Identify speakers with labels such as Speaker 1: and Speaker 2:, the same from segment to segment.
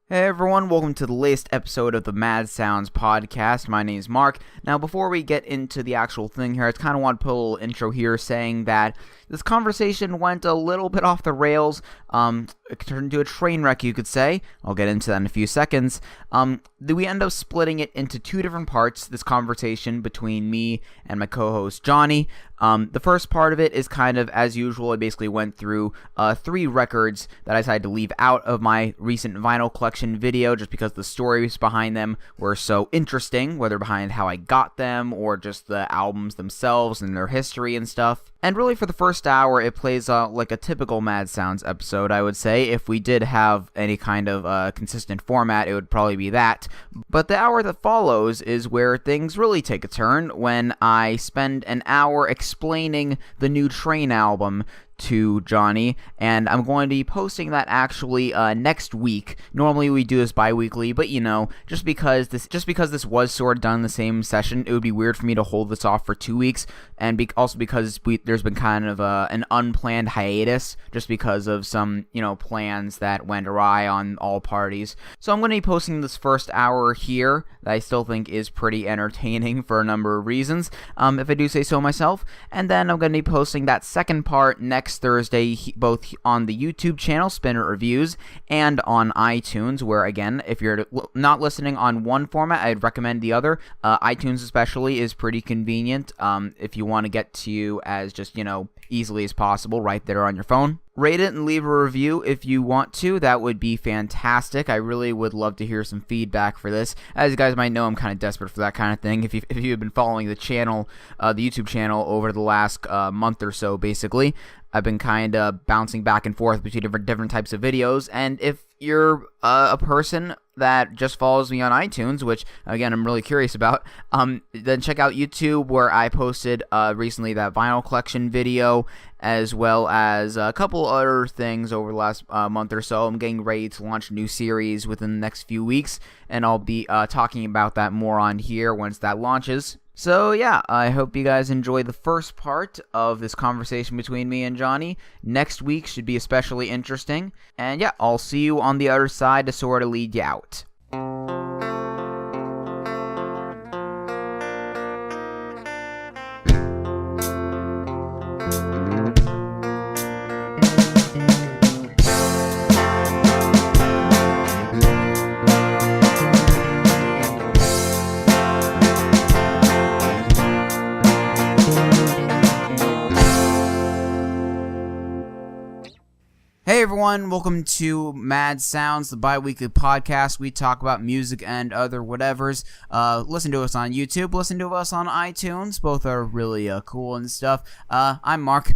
Speaker 1: Hey everyone, welcome to the latest episode of the Mad Sounds podcast. My name is Mark. Now, before we get into the actual thing here, I just kind of want to put a little intro here saying that this conversation went a little bit off the rails. It turned into a train wreck, you could say. I'll get into that in a few seconds. We end up splitting it into two different parts, this conversation between me and my co-host Johnny. The first part of it is kind of as usual. I basically went through 3 records that I decided to leave out of my recent vinyl collection video just because the stories behind them were so interesting, whether behind how I got them or just the albums themselves and their history and stuff. And really for the first hour, it plays like a typical Mad Sounds episode, I would say. If we did have any kind of consistent format, it would probably be that. But the hour that follows is where things really take a turn, when I spend an hour explaining the new Train album to Johnny, and I'm going to be posting that actually next week. Normally we do this bi-weekly, but you know, just because this was sort of done in the same session, it would be weird for me to hold this off for 2 weeks, and also because there's been kind of an unplanned hiatus just because of some, plans that went awry on all parties. So I'm going to be posting this first hour here that I still think is pretty entertaining for a number of reasons, if I do say so myself, and then I'm going to be posting that second part next Thursday, both on the YouTube channel, Spinner Reviews, and on iTunes, where, again, if you're not listening on one format, I'd recommend the other. iTunes especially is pretty convenient if you want to get to you as just, easily as possible right there on your phone. Rate it and leave a review if you want to. That would be fantastic. I really would love to hear some feedback for this. As you guys might know, I'm kind of desperate for that kind of thing. If you've been following the channel, the YouTube channel, over the last month or so, basically, I've been kind of bouncing back and forth between different types of videos. And if you're a person that just follows me on iTunes, which, again, I'm really curious about, then check out YouTube, where I posted recently that vinyl collection video, as well as a couple other things over the last month or so. I'm getting ready to launch a new series within the next few weeks, and I'll be talking about that more on here once that launches. So yeah, I hope you guys enjoy the first part of this conversation between me and Johnny. Next week should be especially interesting. And yeah, I'll see you on the other side to sort of lead you out. Hey everyone, welcome to Mad Sounds, the bi-weekly podcast. We talk about music and other whatevers. Listen to us on YouTube, listen to us on iTunes. Both are really cool and stuff. I'm Mark.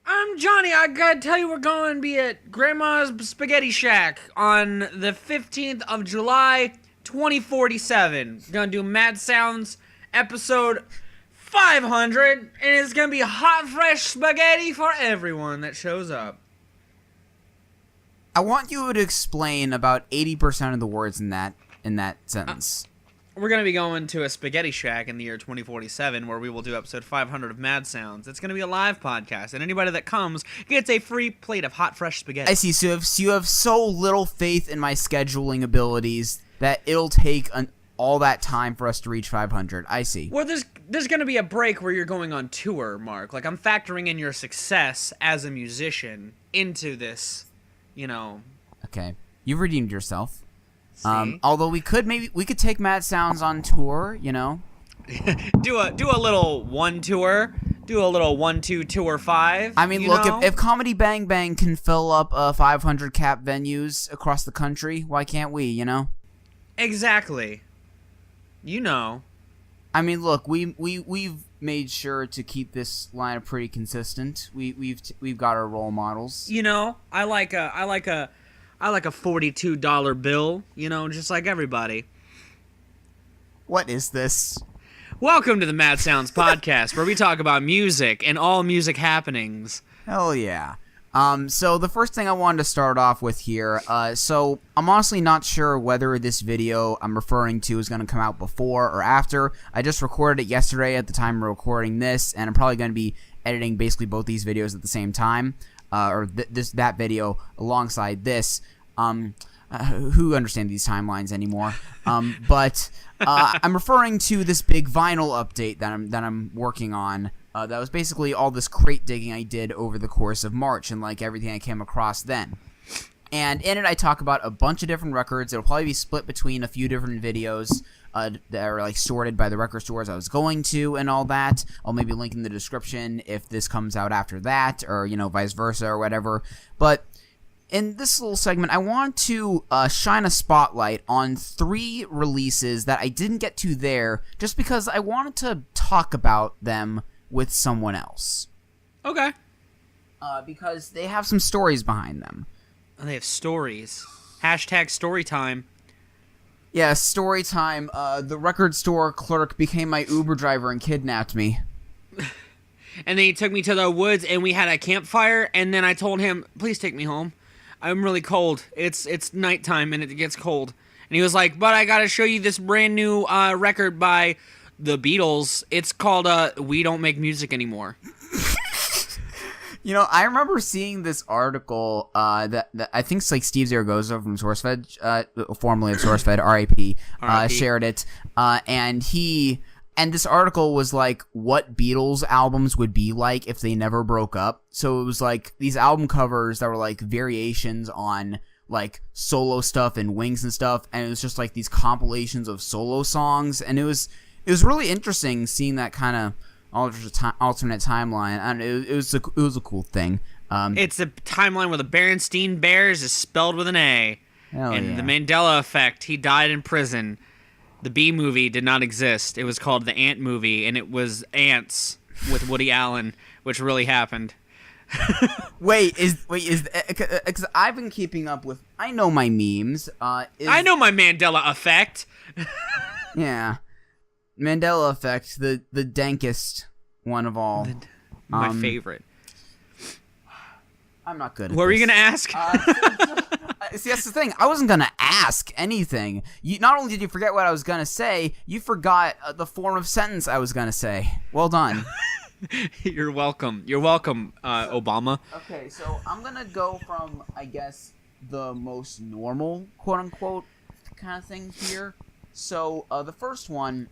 Speaker 2: I'm Johnny. I gotta tell you, we're going to be at Grandma's Spaghetti Shack on the 15th of July, 2047. We're gonna do Mad Sounds episode 500, and it's gonna be hot, fresh spaghetti for everyone that shows up.
Speaker 1: I want you to explain about 80% of the words in that sentence.
Speaker 2: We're going to be going to a spaghetti shack in the year 2047, where we will do episode 500 of Mad Sounds. It's going to be a live podcast, and anybody that comes gets a free plate of hot, fresh spaghetti.
Speaker 1: I see. So you have so little faith in my scheduling abilities that it'll take all that time for us to reach 500. I see.
Speaker 2: Well, there's going to be a break where you're going on tour, Mark. Like, I'm factoring in your success as a musician into this.
Speaker 1: Okay, you've redeemed yourself.
Speaker 2: See?
Speaker 1: Although we could take Mad Sounds on tour,
Speaker 2: do a little one tour, do a little 1-2 tour 5.
Speaker 1: I mean, look, if Comedy Bang Bang can fill up 500 cap venues across the country, why can't we?
Speaker 2: Exactly.
Speaker 1: I mean, look, we've made sure to keep this lineup pretty consistent. We've got our role models.
Speaker 2: I like a $42 bill. Just like everybody.
Speaker 1: What is this?
Speaker 2: Welcome to the Mad Sounds podcast, where we talk about music and all music happenings.
Speaker 1: Hell yeah. So the first thing I wanted to start off with here, so I'm honestly not sure whether this video I'm referring to is going to come out before or after. I just recorded it yesterday at the time of recording this, and I'm probably going to be editing basically both these videos at the same time, or that video alongside this. who understand these timelines anymore? But I'm referring to this big vinyl update that I'm working on. That was basically all this crate digging I did over the course of March and like everything I came across then. And in it, I talk about a bunch of different records. It'll probably be split between a few different videos that are like sorted by the record stores I was going to and all that. I'll maybe link in the description if this comes out after that, or vice versa or whatever. But in this little segment, I want to shine a spotlight on 3 releases that I didn't get to there, just because I wanted to talk about them with someone else.
Speaker 2: Okay.
Speaker 1: Because they have some stories behind them.
Speaker 2: Oh, they have stories. Hashtag story time.
Speaker 1: Yeah, story time. The record store clerk became my Uber driver and kidnapped me.
Speaker 2: And then he took me to the woods and we had a campfire, and then I told him, please take me home. I'm really cold. It's nighttime and it gets cold. And he was like, but I gotta show you this brand new record by the Beatles. It's called We Don't Make Music Anymore.
Speaker 1: I remember seeing this article that I think it's like Steve Zaragoza from SourceFed, formerly of SourceFed, R.I.P., shared it, and this article was like what Beatles albums would be like if they never broke up. So it was like these album covers that were like variations on like solo stuff and Wings and stuff, and it was just like these compilations of solo songs, and it was really interesting seeing that kind of alternate timeline. And it was a cool thing.
Speaker 2: It's a timeline where the Berenstein Bears is spelled with an A.
Speaker 1: Hell
Speaker 2: and
Speaker 1: yeah.
Speaker 2: the Mandela Effect, he died in prison. The Bee Movie did not exist. It was called the Ant Movie, and it was ants with Woody Allen, which really happened.
Speaker 1: Because I've been keeping up with. I know my memes.
Speaker 2: I know my Mandela Effect.
Speaker 1: Yeah. Mandela Effect, the dankest one of all.
Speaker 2: My favorite.
Speaker 1: I'm not good at
Speaker 2: What were you
Speaker 1: this.
Speaker 2: going to ask?
Speaker 1: See, that's the thing. I wasn't going to ask anything. Not only did you forget what I was going to say, you forgot the form of sentence I was going to say. Well done.
Speaker 2: You're welcome. You're welcome, Obama.
Speaker 1: Okay, so I'm going to go from, I guess, the most normal, quote-unquote, kind of thing here. So, the first one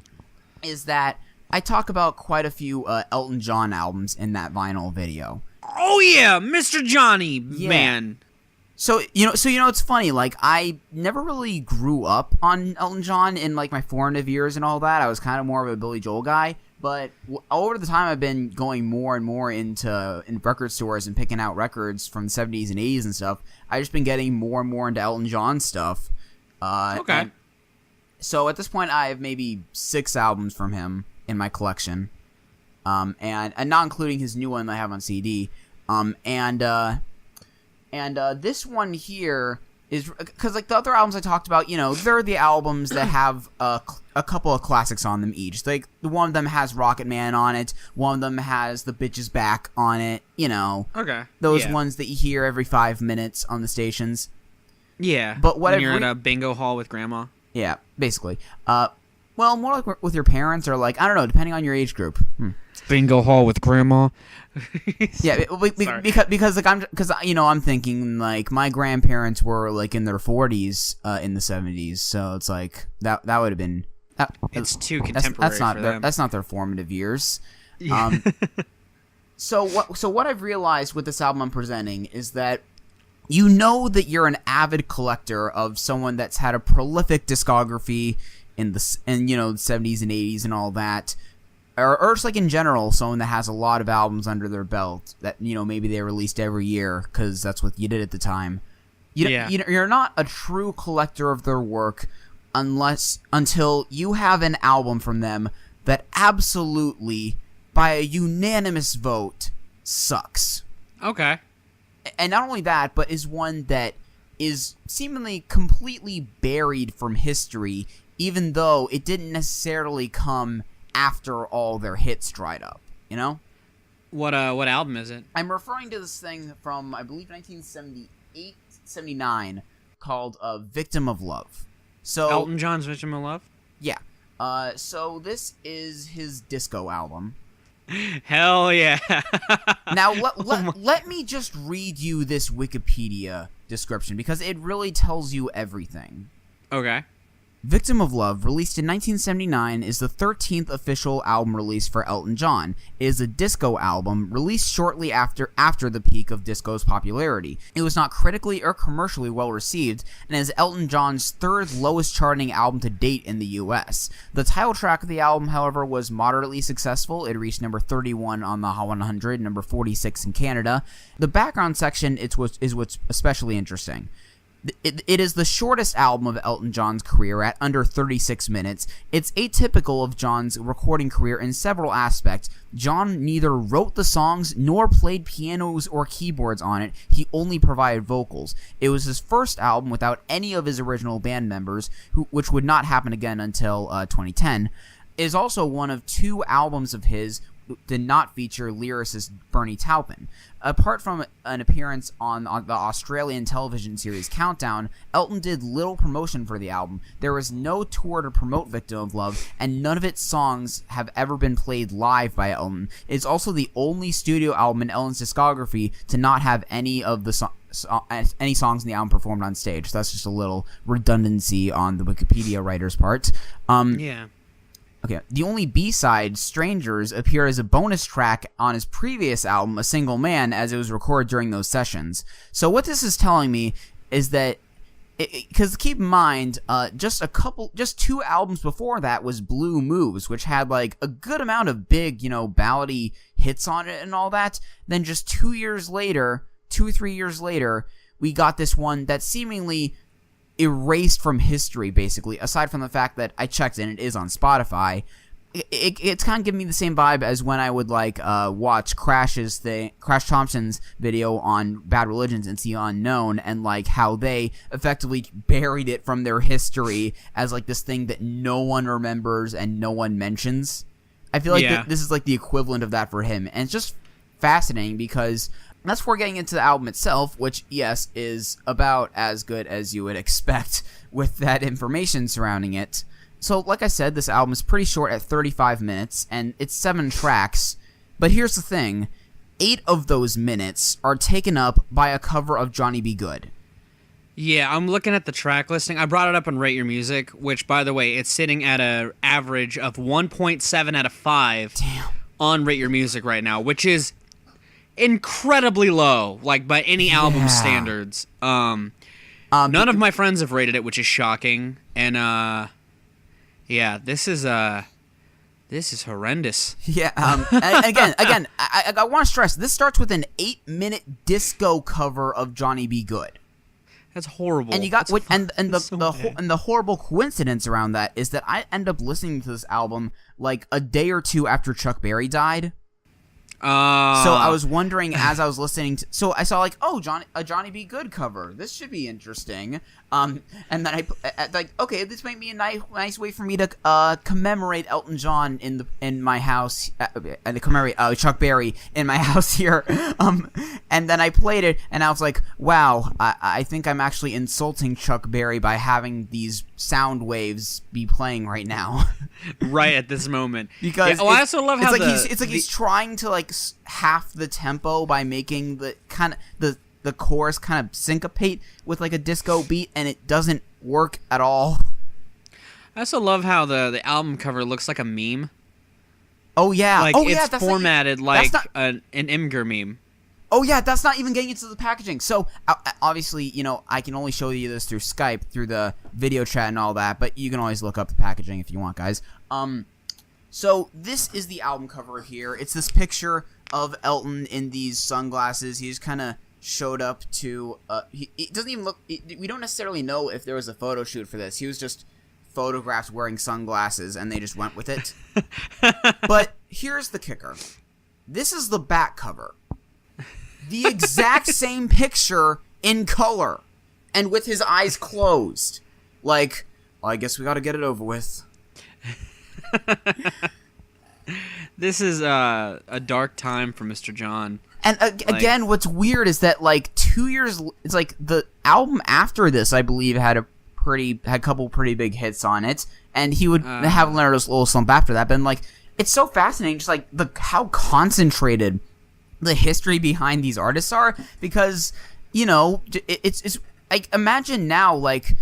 Speaker 1: is that I talk about quite a few Elton John albums in that vinyl video.
Speaker 2: Oh yeah, Mr. Johnny,
Speaker 1: Yeah.
Speaker 2: man.
Speaker 1: So it's funny, like I never really grew up on Elton John in like my formative years and all that. I was kind of more of a Billy Joel guy, but over the time I've been going more and more in record stores and picking out records from the 70s and 80s and stuff. I've just been getting more and more into Elton John stuff.
Speaker 2: Okay.
Speaker 1: So at this point, I have maybe 6 albums from him in my collection, and not including his new one that I have on CD. This one here is because like the other albums I talked about, they're the albums that have a couple of classics on them each. Like one of them has Rocket Man on it, one of them has The Bitch Is Back on it.
Speaker 2: Okay.
Speaker 1: Those ones that you hear every 5 minutes on the stations.
Speaker 2: Yeah.
Speaker 1: But
Speaker 2: when you're at a bingo hall with grandma.
Speaker 1: Yeah, basically. Well, more like with your parents, or like I don't know, depending on your age group.
Speaker 2: Bingo hall with grandma.
Speaker 1: Yeah, because I'm thinking like my grandparents were like in their 40s in the 70s, so it's like that would have been.
Speaker 2: It's too contemporary for them.
Speaker 1: That's not their formative years.
Speaker 2: Yeah.
Speaker 1: So what I've realized with this album I'm presenting is that that you're an avid collector of someone that's had a prolific discography in the 70s and 80s and all that, or just like in general, someone that has a lot of albums under their belt that maybe they released every year because that's what you did at the time. You're not a true collector of their work until you have an album from them that absolutely, by a unanimous vote, sucks.
Speaker 2: Okay.
Speaker 1: And not only that, but is one that is seemingly completely buried from history, even though it didn't necessarily come after all their hits dried up,
Speaker 2: What album is it?
Speaker 1: I'm referring to this thing from, I believe, 1978, 79, called Victim of Love. So
Speaker 2: Elton John's Victim of Love?
Speaker 1: Yeah. So this is his disco album.
Speaker 2: Hell yeah.
Speaker 1: Now, let me just read you this Wikipedia description because it really tells you everything.
Speaker 2: Okay.
Speaker 1: Victim of Love, released in 1979, is the 13th official album release for Elton John. It is a disco album released shortly after the peak of disco's popularity. It was not critically or commercially well received, and is Elton John's third lowest charting album to date in the US. The title track of the album, however, was moderately successful. It reached number 31 on the Hot 100, number 46 in Canada. The background section is what's especially interesting. It is the shortest album of Elton John's career at under 36 minutes. It's atypical of John's recording career in several aspects. John neither wrote the songs nor played pianos or keyboards on it. He only provided vocals. It was his first album without any of his original band members, which would not happen again until 2010. It is also one of 2 albums of his did not feature lyricist Bernie Taupin. Apart from an appearance on the Australian television series Countdown, Elton did little promotion for the album. There was no tour to promote Victim of Love, and none of its songs have ever been played live by Elton. It's also the only studio album in Elton's discography to not have any of the any songs in the album performed on stage. So that's just a little redundancy on the Wikipedia writer's part.
Speaker 2: Yeah.
Speaker 1: Okay, the only B-side, Strangers, appeared as a bonus track on his previous album, A Single Man, as it was recorded during those sessions. So what this is telling me is that, because keep in mind, just 2 albums before that was Blue Moves, which had like a good amount of big, ballady hits on it and all that. Then just 2 or 3 years later, we got this one that seemingly erased from history, basically, aside from the fact that I checked and it is on Spotify. It's kind of giving me the same vibe as when I would watch Crash Thompson's video on Bad Religions and See Unknown, and like how they effectively buried it from their history as like this thing that no one remembers and no one mentions. I feel like this is like the equivalent of that for him, and it's just fascinating because that's before getting into the album itself, which, yes, is about as good as you would expect with that information surrounding it. So, like I said, this album is pretty short at 35 minutes, and it's 7 tracks. But here's the thing. 8 of those minutes are taken up by a cover of Johnny B. Goode.
Speaker 2: Yeah, I'm looking at the track listing. I brought it up on Rate Your Music, which, by the way, it's sitting at an average of 1.7 out of 5 on Rate Your Music right now, which is incredibly low, like by any album standards. None of my friends have rated it, which is shocking. And this is horrendous. Yeah.
Speaker 1: Again, I want to stress this starts with an 8-minute disco cover of Johnny B. Goode.
Speaker 2: That's horrible.
Speaker 1: And you got the horrible coincidence around that is that I end up listening to this album like a day or 2 after Chuck Berry died. So I was wondering as I was listening to, so I saw like, a Johnny B. Goode cover. This should be interesting. And then I like, okay, this might be a nice way for me to commemorate Elton John in my house, and commemorate Chuck Berry in my house here. And then I played it, and I was like, wow, I think I'm actually insulting Chuck Berry by having these sound waves be playing right now.
Speaker 2: Right at this moment.
Speaker 1: Because
Speaker 2: I also love how
Speaker 1: he's trying to like half the tempo by making the kind of the chorus kind of syncopate with like a disco beat, and it doesn't work at all.
Speaker 2: I also love how the album cover looks like a meme.
Speaker 1: Oh yeah,
Speaker 2: it's formatted like an Imgur meme.
Speaker 1: Oh yeah, that's not even getting into the packaging. So obviously, I can only show you this through Skype, through the video chat and all that, but you can always look up the packaging if you want, guys. So this is the album cover here. It's this picture of Elton in these sunglasses. He just kind of showed up to it doesn't even look, we don't necessarily know if there was a photo shoot for this. He was just photographed wearing sunglasses and they just went with it. But here's the kicker. This is the back cover. The exact same picture in color and with his eyes closed. Like, well, I guess we got to get it over with.
Speaker 2: This is a dark time for Mr. John.
Speaker 1: And again, what's weird is that like 2 years, it's like the album after this, I believe, had a couple pretty big hits on it, and he would have another little slump after that. But like, it's so fascinating, just like how concentrated the history behind these artists are, because it's like, imagine now, like,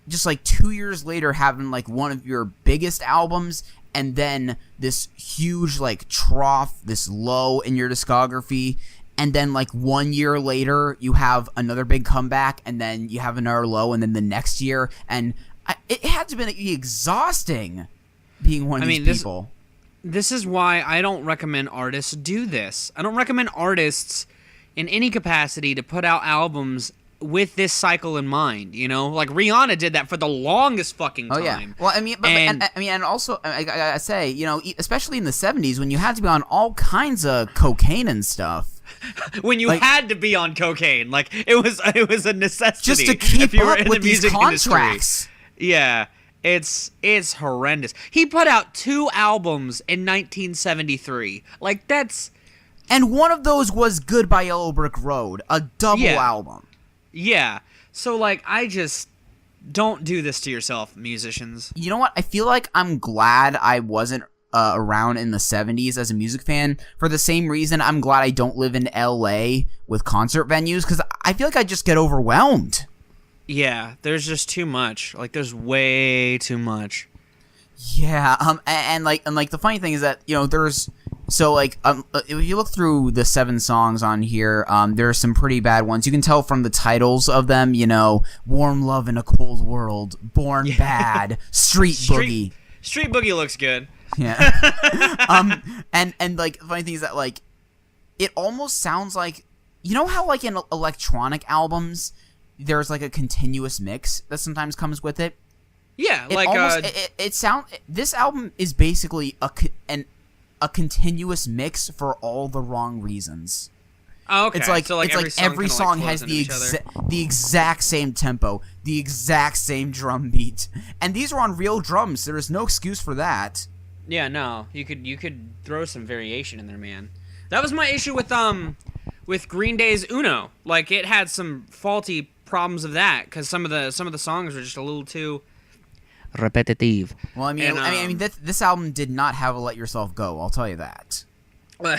Speaker 1: just like 2 years later having like one of your biggest albums and then this huge like trough, this low in your discography, and then like 1 year later you have another big comeback, and then you have another low, and then the next year, and it had to be exhausting being one of these people.
Speaker 2: This is why I don't recommend artists do this. I don't recommend artists in any capacity to put out albums with this cycle in mind, like Rihanna did that for the longest fucking time.
Speaker 1: Oh yeah. Well, I mean, and also I gotta say, especially in the '70s when you had to be on all kinds of cocaine and stuff.
Speaker 2: When you had to be on cocaine, like it was a necessity
Speaker 1: just to keep
Speaker 2: if you were
Speaker 1: up
Speaker 2: in
Speaker 1: with
Speaker 2: the music
Speaker 1: these contracts.
Speaker 2: Industry. Yeah, it's horrendous. He put out 2 albums in 1973. Like that's,
Speaker 1: and one of those was Goodbye Yellow Brick Road, a double album.
Speaker 2: Yeah, so like I just don't do this to yourself, musicians.
Speaker 1: You know what? I feel like I'm glad I wasn't around in the 70s as a music fan, for the same reason I'm glad I don't live in LA with concert venues, because I feel like I just get overwhelmed.
Speaker 2: Yeah, there's just too much. Like there's way too much.
Speaker 1: Yeah, and the funny thing is that, there's, so like, if you look through the 7 songs on here, there are some pretty bad ones. You can tell from the titles of them, Warm Love in a Cold World, Born Bad, Street Boogie.
Speaker 2: Street Boogie looks good.
Speaker 1: Yeah. And like, the funny thing is that, like, it almost sounds like, how like in electronic albums, there's like a continuous mix that sometimes comes with it?
Speaker 2: Yeah,
Speaker 1: this album is basically a continuous mix for all the wrong reasons.
Speaker 2: Oh, okay.
Speaker 1: It's like,
Speaker 2: so
Speaker 1: every song has the exact same tempo, the exact same drum beat, and these are on real drums. There is no excuse for that.
Speaker 2: Yeah, no, you could throw some variation in there, man. That was my issue with Green Day's Uno. Like it had some faulty problems of that because some of the songs were just a little too repetitive.
Speaker 1: Well, I mean, this album did not have a Let Yourself Go. I'll tell you that.
Speaker 2: Well,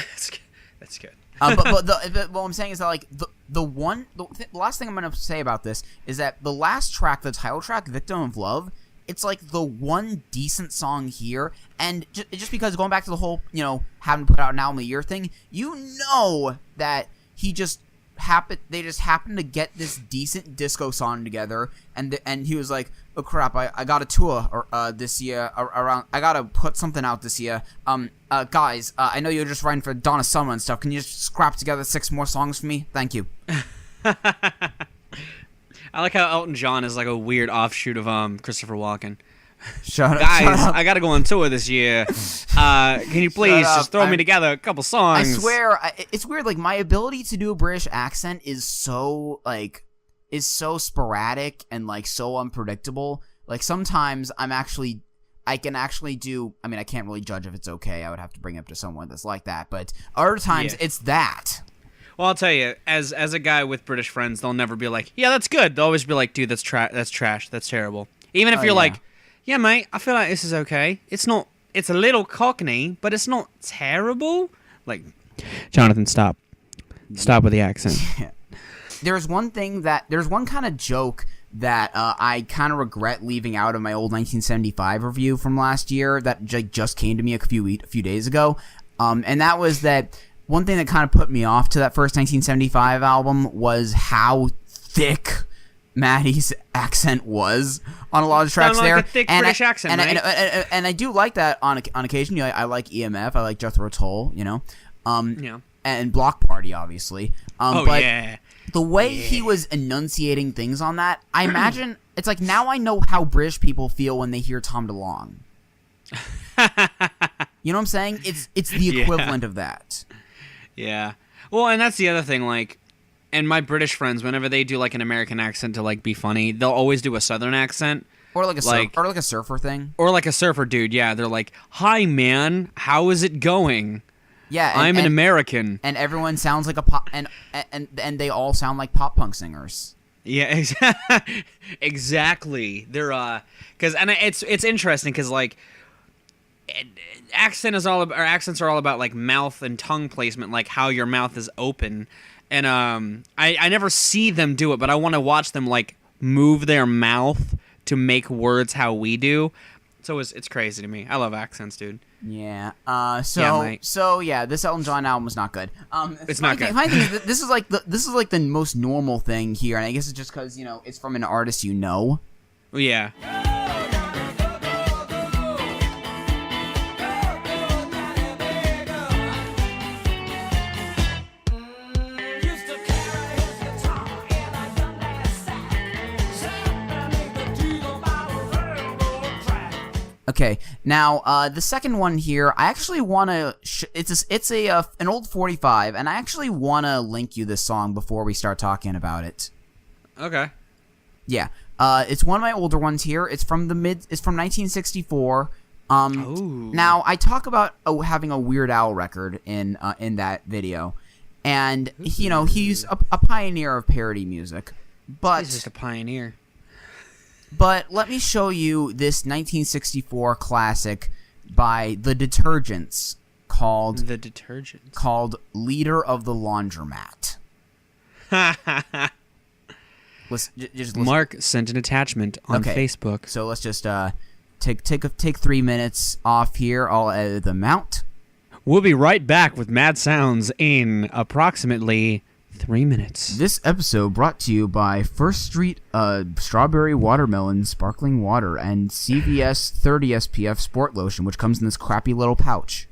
Speaker 2: that's good.
Speaker 1: But what I'm saying is that, like, the last thing I'm gonna say about this is that the last track, the title track, "Victim of Love," it's like the one decent song here, and just because going back to the whole, having to put out an album a year thing, that they just happened to get this decent disco song together, and he was like, oh crap, I got a tour this year around, I gotta put something out this year, guys, I know you're just writing for Donna Summer and stuff, can you just scrap together 6 more songs for me? Thank you.
Speaker 2: I like how Elton John is like a weird offshoot of Christopher Walken.
Speaker 1: Guys,
Speaker 2: I gotta go on tour this year. Can you please just throw me together a couple songs?
Speaker 1: I swear, it's weird. Like, my ability to do a British accent is so sporadic and like so unpredictable. Like sometimes I can actually do. I mean, I can't really judge if it's okay. I would have to bring it up to someone that's like that. But other times, it's that.
Speaker 2: Well, I'll tell you, as a guy with British friends, they'll never be like, yeah, that's good. They'll always be like, dude, that's trash. That's terrible. Even if you're like, yeah, mate, I feel like this is okay. It's a little cockney, but it's not terrible. Like, Jonathan, stop. Stop with the accent.
Speaker 1: Yeah. There's one kind of joke that I kind of regret leaving out of my old 1975 review from last year that just came to me a few days ago. And that was that one thing that kind of put me off to that first 1975 album was how thick Maddie's accent was on a lot of tracks.
Speaker 2: Like a thick British accent,
Speaker 1: and I do like that on occasion. I like EMF, I like Jethro Tull, and Block Party, obviously. But the way he was enunciating things on that, I imagine it's like now I know how British people feel when they hear Tom DeLonge. You know what I'm saying? It's the equivalent of that. Yeah.
Speaker 2: Well, and that's the other thing, like, and my British friends, whenever they do like an American accent to like be funny, they'll always do a Southern accent.
Speaker 1: Or like a surfer thing.
Speaker 2: Or like a surfer dude, yeah. They're like, hi man, how is it going?
Speaker 1: Yeah,
Speaker 2: I'm an American.
Speaker 1: And everyone sounds like a pop and they all sound like pop punk singers.
Speaker 2: Yeah, exactly. They're it's interesting because like accents are all about like mouth and tongue placement, like how your mouth is open, and I never see them do it, but I want to watch them like move their mouth to make words how we do. So it's crazy to me. I love accents, dude.
Speaker 1: Yeah.
Speaker 2: Mate.
Speaker 1: So this Elton John album was not good.
Speaker 2: It's not good.
Speaker 1: Funny thing is that this is like the most normal thing here, and I guess it's just because it's from an artist you know.
Speaker 2: Yeah.
Speaker 1: Okay, now the second one here, I actually want to. It's an old 45, and I actually want to link you this song before we start talking about it.
Speaker 2: Okay.
Speaker 1: Yeah, it's one of my older ones here. It's from 1964. Now I talk about having a Weird Al record in that video, and he's a pioneer of parody music, but
Speaker 2: he's just a pioneer.
Speaker 1: But let me show you this 1964 classic by the Detergents called Leader of the Laundromat. Just listen.
Speaker 2: Mark sent an attachment on Facebook.
Speaker 1: So let's just take 3 minutes off here. I'll edit them out.
Speaker 2: We'll be right back with Mad Sounds in approximately 3 minutes.
Speaker 1: This episode brought to you by First Street Strawberry Watermelon Sparkling Water and CVS 30 SPF Sport Lotion, which comes in this crappy little pouch.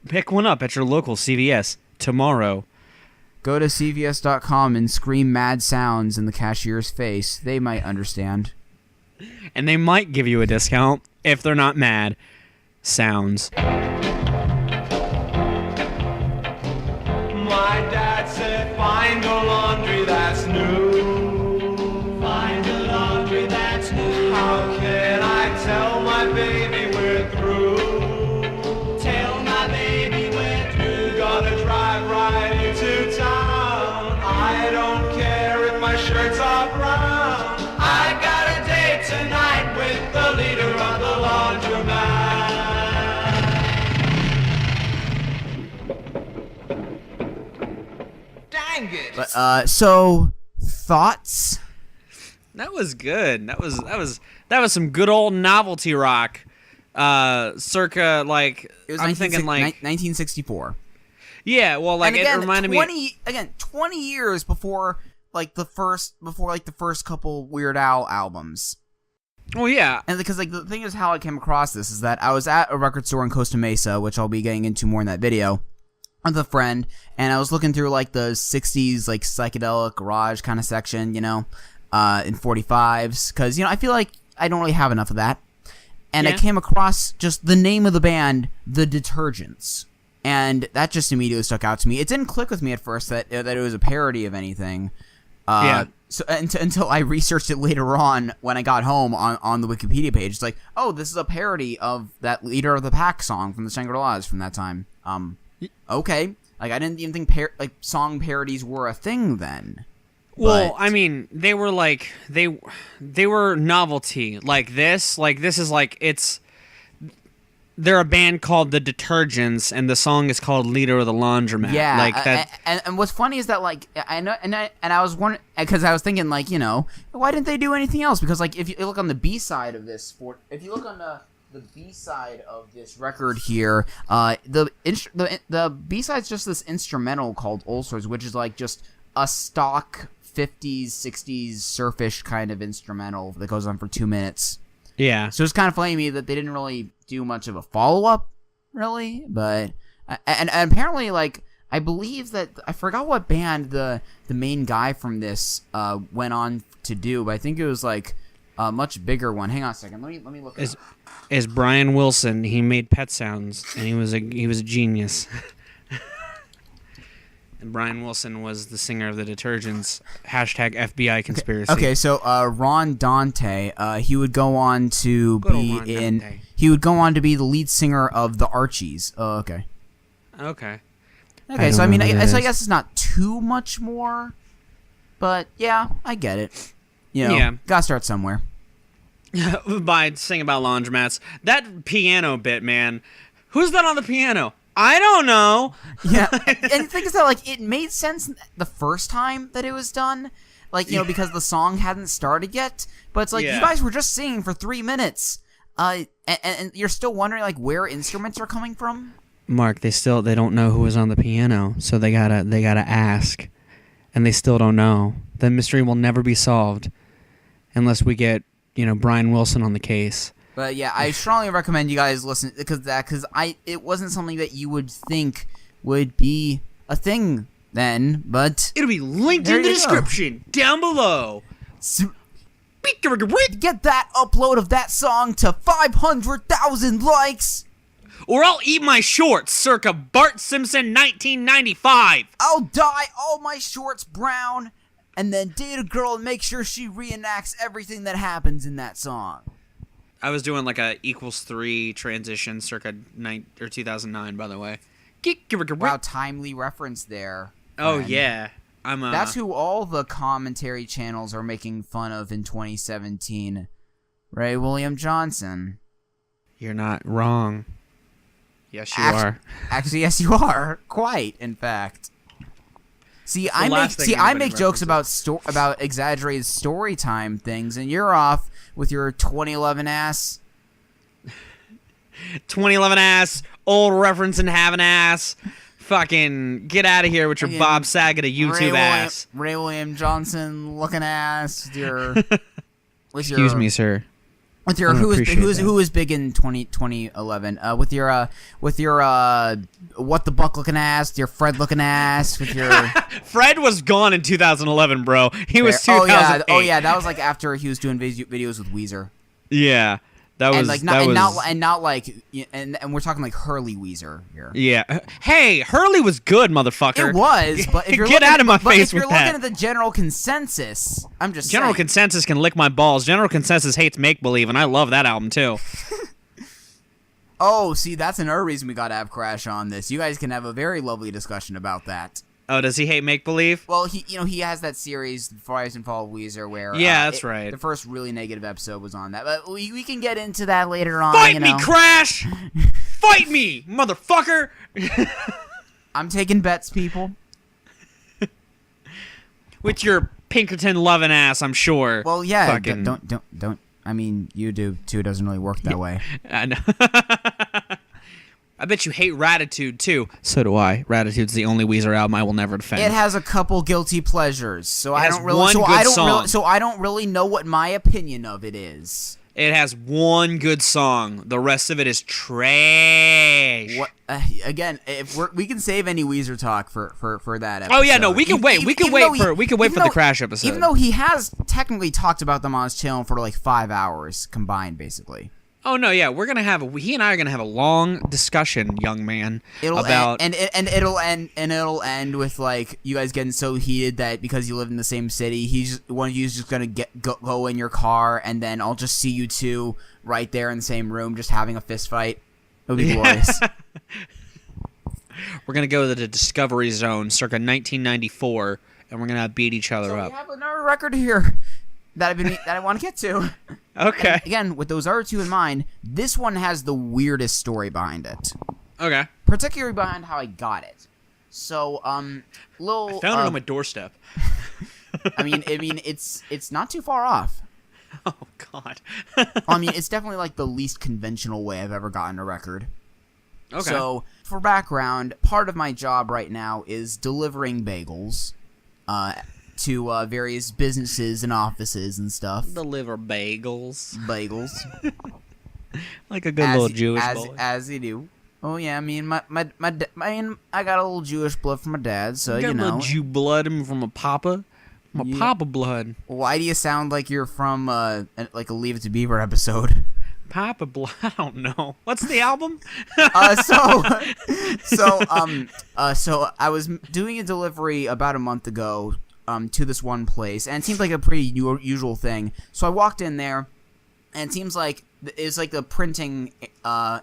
Speaker 2: Pick one up at your local CVS tomorrow.
Speaker 1: Go to CVS.com and scream Mad Sounds in the cashier's face. They might understand.
Speaker 2: And they might give you a discount if they're not mad. Sounds.
Speaker 3: My dad said, find a laundry that's new. Find a laundry that's new. How can I tell my baby we're through? Tell my baby we're through. Gonna drive right into town. I don't care if my shirts are brown. I got a date tonight with the leader of the laundromat.
Speaker 1: But so thoughts?
Speaker 2: That was good. That was some good old novelty rock. Circa like
Speaker 1: It was
Speaker 2: I'm thinking like
Speaker 1: 1964.
Speaker 2: Yeah, well, like
Speaker 1: again,
Speaker 2: it reminded me
Speaker 1: 20 years before the first couple Weird Al albums.
Speaker 2: Oh yeah.
Speaker 1: And because the thing is how I came across this is that I was at a record store in Costa Mesa, which I'll be getting into more in that video, with a friend, and I was looking through like the 60s like psychedelic garage kind of section, in 45s, because I feel like I don't really have enough of that. And I came across just the name of the band, The Detergents. And that just immediately stuck out to me. It didn't click with me at first that it was a parody of anything. So until I researched it later on when I got home on the Wikipedia page. It's like, oh, this is a parody of that Leader of the Pack song from the Shangri-Las from that time. Okay. Like, I didn't even think song parodies were a thing then.
Speaker 2: Well, I mean, they were like they were novelty. Like this is like they're a band called the Detergents, and the song is called "Leader of the Laundromat."
Speaker 1: Yeah,
Speaker 2: like that.
Speaker 1: And what's funny is that like I know, and I was wondering because I was thinking like why didn't they do anything else? Because like if you look on the B side of this, if you look on the B side of this record here, the B side's just this instrumental called Ulcers, which is like just a stock 50s 60s surfish kind of instrumental that goes on for 2 minutes.
Speaker 2: Yeah.
Speaker 1: So it's kind of funny to me that they didn't really do much of a follow-up, really. But and apparently, like, I believe that I forgot what band the main guy from this went on to do, but I think it was like a much bigger one. Hang on a second. Let me look.
Speaker 2: Is Brian Wilson? He made Pet Sounds, and he was a genius. And Brian Wilson was the singer of the Detergents. Hashtag FBI conspiracy.
Speaker 1: Okay, so Ron Dante, he would go on to be He would go on to be the lead singer of the Archies. Oh, okay.
Speaker 2: Okay.
Speaker 1: Okay, so I mean, I guess it's not too much more, but yeah, I get it. Gotta start somewhere.
Speaker 2: By singing about laundromats. That piano bit, man. Who's that on the piano? I don't know.
Speaker 1: Yeah, and the thing is that, like, it made sense the first time that it was done, like, you know, because the song hadn't started yet. But it's like, you guys were just singing for 3 minutes, and you're still wondering, like, where instruments are coming from?
Speaker 2: Mark, they don't know who was on the piano, so they gotta ask, and they still don't know. The mystery will never be solved unless we get, you know, Brian Wilson on the case.
Speaker 1: But yeah, I strongly recommend you guys listen because it wasn't something that you would think would be a thing then, but
Speaker 2: It'll be linked in the description down below.
Speaker 1: Get that upload of that song to 500,000 likes,
Speaker 2: or I'll eat my shorts, circa Bart Simpson 1995.
Speaker 1: I'll dye all my shorts brown, and then date a girl and make sure she reenacts everything that happens in that song.
Speaker 2: I was doing like a =3 transition circa 2009, by the way.
Speaker 1: Wow, timely reference there.
Speaker 2: Oh,
Speaker 1: friend.
Speaker 2: yeah.
Speaker 1: That's who all the commentary channels are making fun of in 2017. Ray William Johnson.
Speaker 2: You're not wrong. Yes, you are.
Speaker 1: Actually, yes, you are. Quite, in fact. I make jokes about exaggerated story time things, and you're off with your 2011 ass.
Speaker 2: 2011 ass, old reference and have an ass. Fucking get out of here with your Bob Saget of YouTube ass.
Speaker 1: Ray William Johnson looking ass.
Speaker 2: Excuse me, sir.
Speaker 1: With your who was big in 2011? With your what the buck looking ass, your Fred looking ass, with your
Speaker 2: Fred was gone in 2011, bro. He was 2008.
Speaker 1: Oh yeah, that was like after he was doing videos with Weezer.
Speaker 2: Yeah, that was
Speaker 1: and we're talking like Hurley Weezer here.
Speaker 2: Yeah, hey, Hurley was good, motherfucker.
Speaker 1: It was, but if you're
Speaker 2: get out of my face with that.
Speaker 1: If you're looking at the general consensus, I'm just
Speaker 2: General
Speaker 1: saying.
Speaker 2: Consensus can lick my balls. General Consensus hates Make Believe, and I love that album too.
Speaker 1: Oh, see, that's another reason we gotta have Crash on this. You guys can have a very lovely discussion about that.
Speaker 2: Oh, does he hate Make Believe?
Speaker 1: Well, he has that series, Rise and Fall of Weezer, where
Speaker 2: that's right.
Speaker 1: The first really negative episode was on that, but we can get into that later on.
Speaker 2: Fight me, Crash! Fight me, motherfucker!
Speaker 1: I'm taking bets, people.
Speaker 2: With your Pinkerton loving ass, I'm sure.
Speaker 1: Well, yeah. Don't. I mean, you do too. It doesn't really work that way.
Speaker 2: I know. I bet you hate Ratitude too. So do I. Ratitude's the only Weezer album I will never defend.
Speaker 1: It has a couple guilty pleasures, so I don't really know what my opinion of it is.
Speaker 2: It has one good song. The rest of it is trash.
Speaker 1: What? Again, if we can save any Weezer talk for that episode.
Speaker 2: Oh yeah, no, we can wait. We can wait for the Crash episode.
Speaker 1: Even though he has technically talked about them on his channel for like 5 hours combined, basically.
Speaker 2: Oh no, yeah, he and I are gonna have a long discussion, young man. It'll
Speaker 1: end with like you guys getting so heated that because you live in the same city, one of you is just gonna go in your car, and then I'll just see you two right there in the same room, just having a fist fight. It'll be glorious.
Speaker 2: We're gonna go to the Discovery Zone, circa 1994, and we're gonna beat each other up.
Speaker 1: We have another record here that I want to get to.
Speaker 2: Okay.
Speaker 1: And again, with those other two in mind, this one has the weirdest story behind it.
Speaker 2: Okay.
Speaker 1: Particularly behind how I got it. So,
Speaker 2: I found it on my doorstep.
Speaker 1: I mean, it's not too far off.
Speaker 2: Oh God.
Speaker 1: I mean, it's definitely like the least conventional way I've ever gotten a record.
Speaker 2: Okay.
Speaker 1: So, for background, part of my job right now is delivering bagels. To various businesses and offices and stuff.
Speaker 2: Deliver bagels. Like a good little Jewish boy.
Speaker 1: As you do. Oh yeah, I mean, I got a little Jewish blood from my dad, so you know.
Speaker 2: Got a little Jew blood from a papa. Papa blood.
Speaker 1: Why do you sound like you're from like a Leave It to Beaver episode?
Speaker 2: Papa blood. I don't know. What's the album?
Speaker 1: So I was doing a delivery about a month ago. To this one place, and it seems like a pretty usual thing. So I walked in there, and it seems like it's like the printing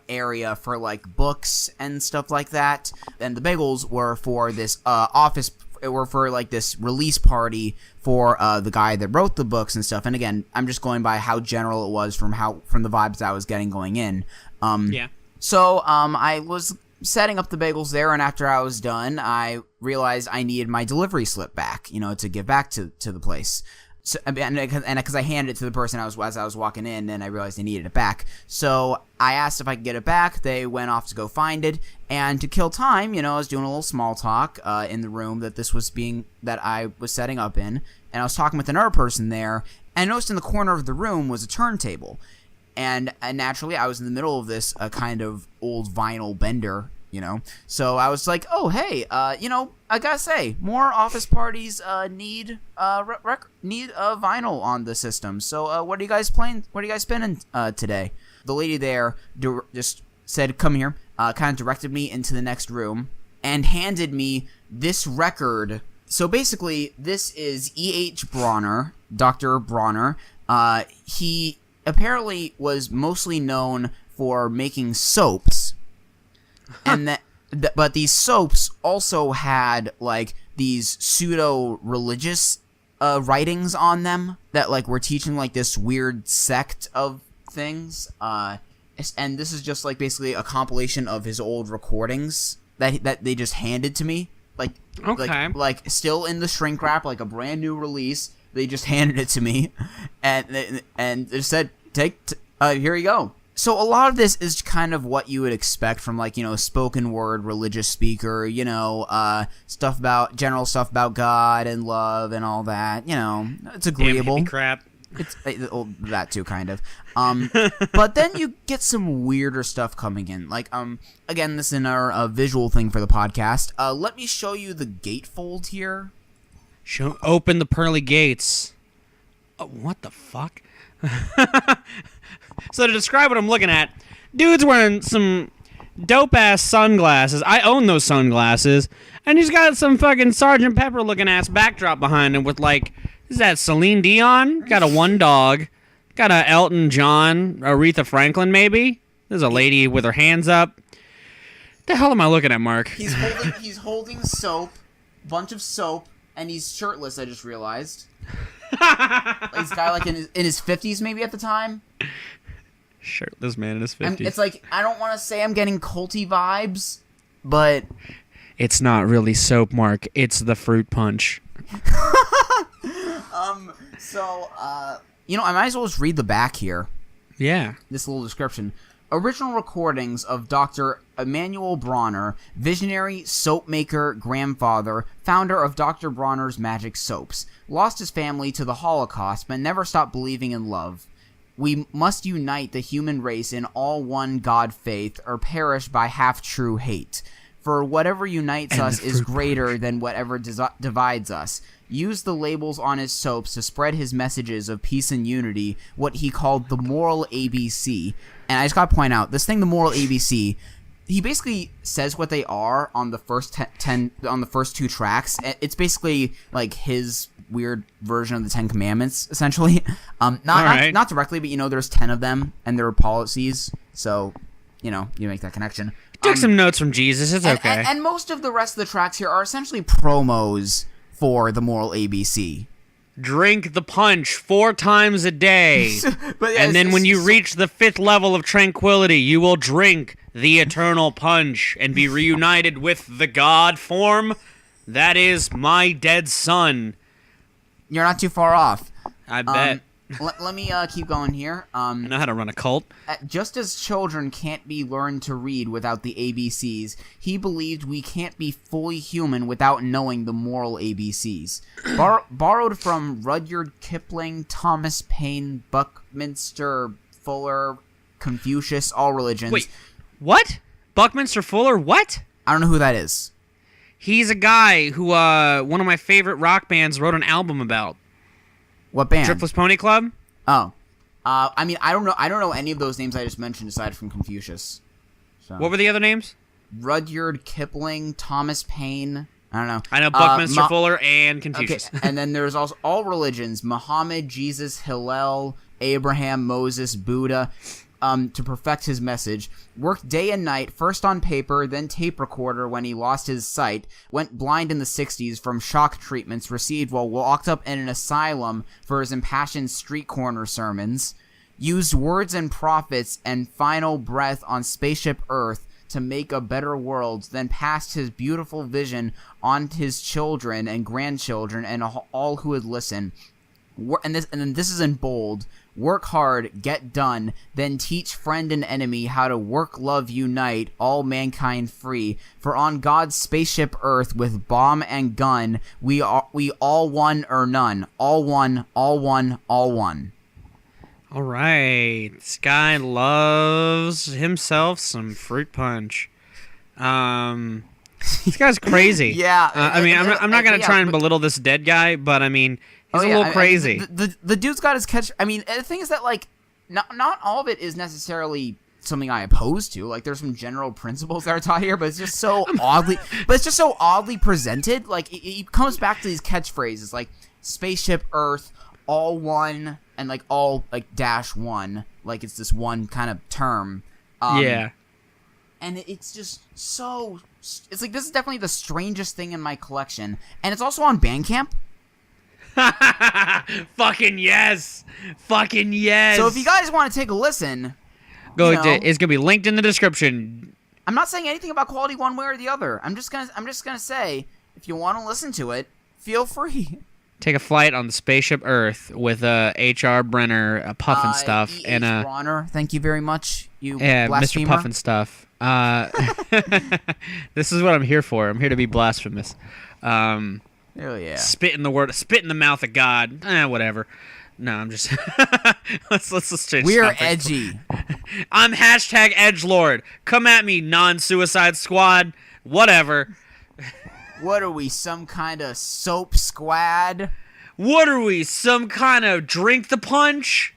Speaker 1: area for like books and stuff like that. And the bagels were for this for like this release party for the guy that wrote the books and stuff. And again, I'm just going by how general it was from the vibes that I was getting going in.
Speaker 2: Yeah.
Speaker 1: So I was setting up the bagels there, and after I was done, I realized I needed my delivery slip back, to give back to the place. So, and because I handed it to the person as I was walking in, and I realized I needed it back. So I asked if I could get it back. They went off to go find it, and to kill time, I was doing a little small talk in the room that I was setting up in, and I was talking with another person there, and I noticed in the corner of the room was a turntable, and naturally I was in the middle of this kind of old vinyl bender. So I was like, oh, hey, I gotta say, more office parties need vinyl on the system. So what are you guys playing? What are you guys spinning today? The lady there just said, come here, kind of directed me into the next room and handed me this record. So basically, this is E.H. Bronner, Dr. Bronner. He apparently was mostly known for making soaps. And but these soaps also had like these pseudo-religious writings on them that like were teaching like this weird sect of things. And this is just like basically a compilation of his old recordings that they just handed to me, like like still in the shrink wrap, like a brand new release. They just handed it to me, and they said, here you go. So a lot of this is kind of what you would expect from like, spoken word religious speaker, stuff about God and love and all that, it's agreeable.
Speaker 2: Damn hippie crap.
Speaker 1: It's that too, kind of. But then you get some weirder stuff coming in. Like, again, this is our visual thing for the podcast. Let me show you the gatefold here.
Speaker 2: Open the pearly gates. Oh, what the fuck? So to describe what I'm looking at, dude's wearing some dope-ass sunglasses. I own those sunglasses. And he's got some fucking Sgt. Pepper-looking ass backdrop behind him with, like, is that Celine Dion? Got a one dog. Got a Elton John, Aretha Franklin, maybe? There's a lady with her hands up. The hell am I looking at, Mark?
Speaker 1: He's holding soap, bunch of soap, and he's shirtless, I just realized. He's guy like in his 50s maybe at the time.
Speaker 2: Shirtless man in his 50s.
Speaker 1: It's like, I don't want to say I'm getting culty vibes, but
Speaker 2: it's not really soap, Mark. It's the fruit punch.
Speaker 1: I might as well just read the back here.
Speaker 2: Yeah.
Speaker 1: This little description. Original recordings of Dr. Emanuel Bronner, visionary soap maker, grandfather, founder of Dr. Bronner's Magic Soaps. Lost his family to the Holocaust, but never stopped believing in love. We must unite the human race in all one God faith, or perish by half-true hate. For whatever unites us is greater than whatever divides us. Used the labels on his soaps to spread his messages of peace and unity, what he called the moral ABC. And I just gotta point out, this thing, the moral ABC, he basically says what they are on the first on the first two tracks. It's basically like his weird version of the 10 Commandments, essentially. Not directly, but there's 10 of them, and there are policies, so you make that connection.
Speaker 2: Took some notes from Jesus. It's okay.
Speaker 1: And most of the rest of the tracks here are essentially promos for the moral ABC.
Speaker 2: Drink the punch 4 times a day. And then when you reach the 5th level of tranquility, you will drink the eternal punch and be reunited with the God form. That is my dead son.
Speaker 1: You're not too far off.
Speaker 2: I bet.
Speaker 1: Let me keep going here.
Speaker 2: I know how to run a cult.
Speaker 1: Just as children can't be learned to read without the ABCs, he believed we can't be fully human without knowing the moral ABCs. Borrowed from Rudyard Kipling, Thomas Paine, Buckminster Fuller, Confucius, all religions.
Speaker 2: Wait, what? Buckminster Fuller? What?
Speaker 1: I don't know who that is.
Speaker 2: He's a guy who one of my favorite rock bands wrote an album about.
Speaker 1: What band?
Speaker 2: Triplets Pony Club?
Speaker 1: Oh. I don't know any of those names I just mentioned aside from Confucius. So.
Speaker 2: What were the other names?
Speaker 1: Rudyard Kipling, Thomas Paine. I don't know.
Speaker 2: I know Buckminster Fuller and Confucius.
Speaker 1: Okay. And then there's also all religions: Muhammad, Jesus, Hillel, Abraham, Moses, Buddha. To perfect his message, worked day and night, first on paper, then tape recorder when he lost his sight, went blind in the 60s from shock treatments received while locked up in an asylum for his impassioned street corner sermons, used words and prophets and final breath on Spaceship Earth to make a better world, then passed his beautiful vision on his children and grandchildren and all who would listen. And then this is in bold. Work hard, get done, then teach friend and enemy how to work, love, unite, all mankind free. For on God's spaceship Earth, with bomb and gun, we all one or none. All one, all one, all one.
Speaker 2: All right. This guy loves himself some fruit punch. This guy's crazy.
Speaker 1: Yeah.
Speaker 2: I mean, I'm not going to try and belittle this dead guy, but I mean... He's a little crazy.
Speaker 1: The dude's got his catch. I mean, the thing is that, like, not all of it is necessarily something I oppose to. Like, there's some general principles that are taught here, but it's just so oddly presented. Like, it comes back to these catchphrases, like Spaceship Earth, all one, and like all like -1. Like, it's this one kind of term.
Speaker 2: Yeah.
Speaker 1: And it's just so. It's like, this is definitely the strangest thing in my collection, and it's also on Bandcamp.
Speaker 2: Fucking yes! Fucking yes!
Speaker 1: So if you guys want to take a listen,
Speaker 2: it's gonna be linked in the description.
Speaker 1: I'm not saying anything about quality one way or the other. I'm just gonna say, if you want to listen to it, feel free.
Speaker 2: Take a flight on the Spaceship Earth with H.R. Brenner, Puff and Stuff,
Speaker 1: E.
Speaker 2: and
Speaker 1: Bronner. Thank you very much, you
Speaker 2: Mr.
Speaker 1: blasphemer.
Speaker 2: Puff and Stuff. This is what I'm here for. I'm here to be blasphemous.
Speaker 1: Oh yeah.
Speaker 2: Spit in the mouth of God. Whatever. No, I'm just. let's change.
Speaker 1: We're
Speaker 2: topics.
Speaker 1: edgy.
Speaker 2: I'm #edgelord. Come at me, non-suicide squad. Whatever.
Speaker 1: What are we, some kind of soap squad?
Speaker 2: What are we, some kind of drink the punch?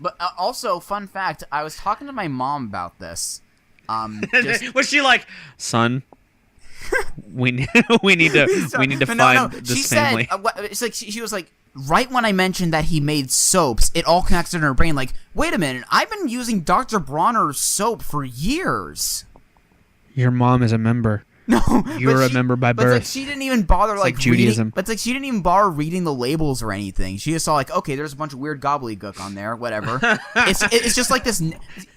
Speaker 1: But also, fun fact: I was talking to my mom about this.
Speaker 2: Was she like, son? we need to find this family.
Speaker 1: It's like she was like, right when I mentioned that he made soaps, it all connected in her brain. Like, wait a minute, I've been using Dr. Bronner's soap for years.
Speaker 2: Your mom is a member.
Speaker 1: No,
Speaker 2: you're a member by birth.
Speaker 1: But like, she didn't even bother like
Speaker 2: Judaism.
Speaker 1: reading. But like, she didn't even bother reading the labels or anything. She just saw like, okay, there's a bunch of weird gobbledygook on there. Whatever. it's just like this.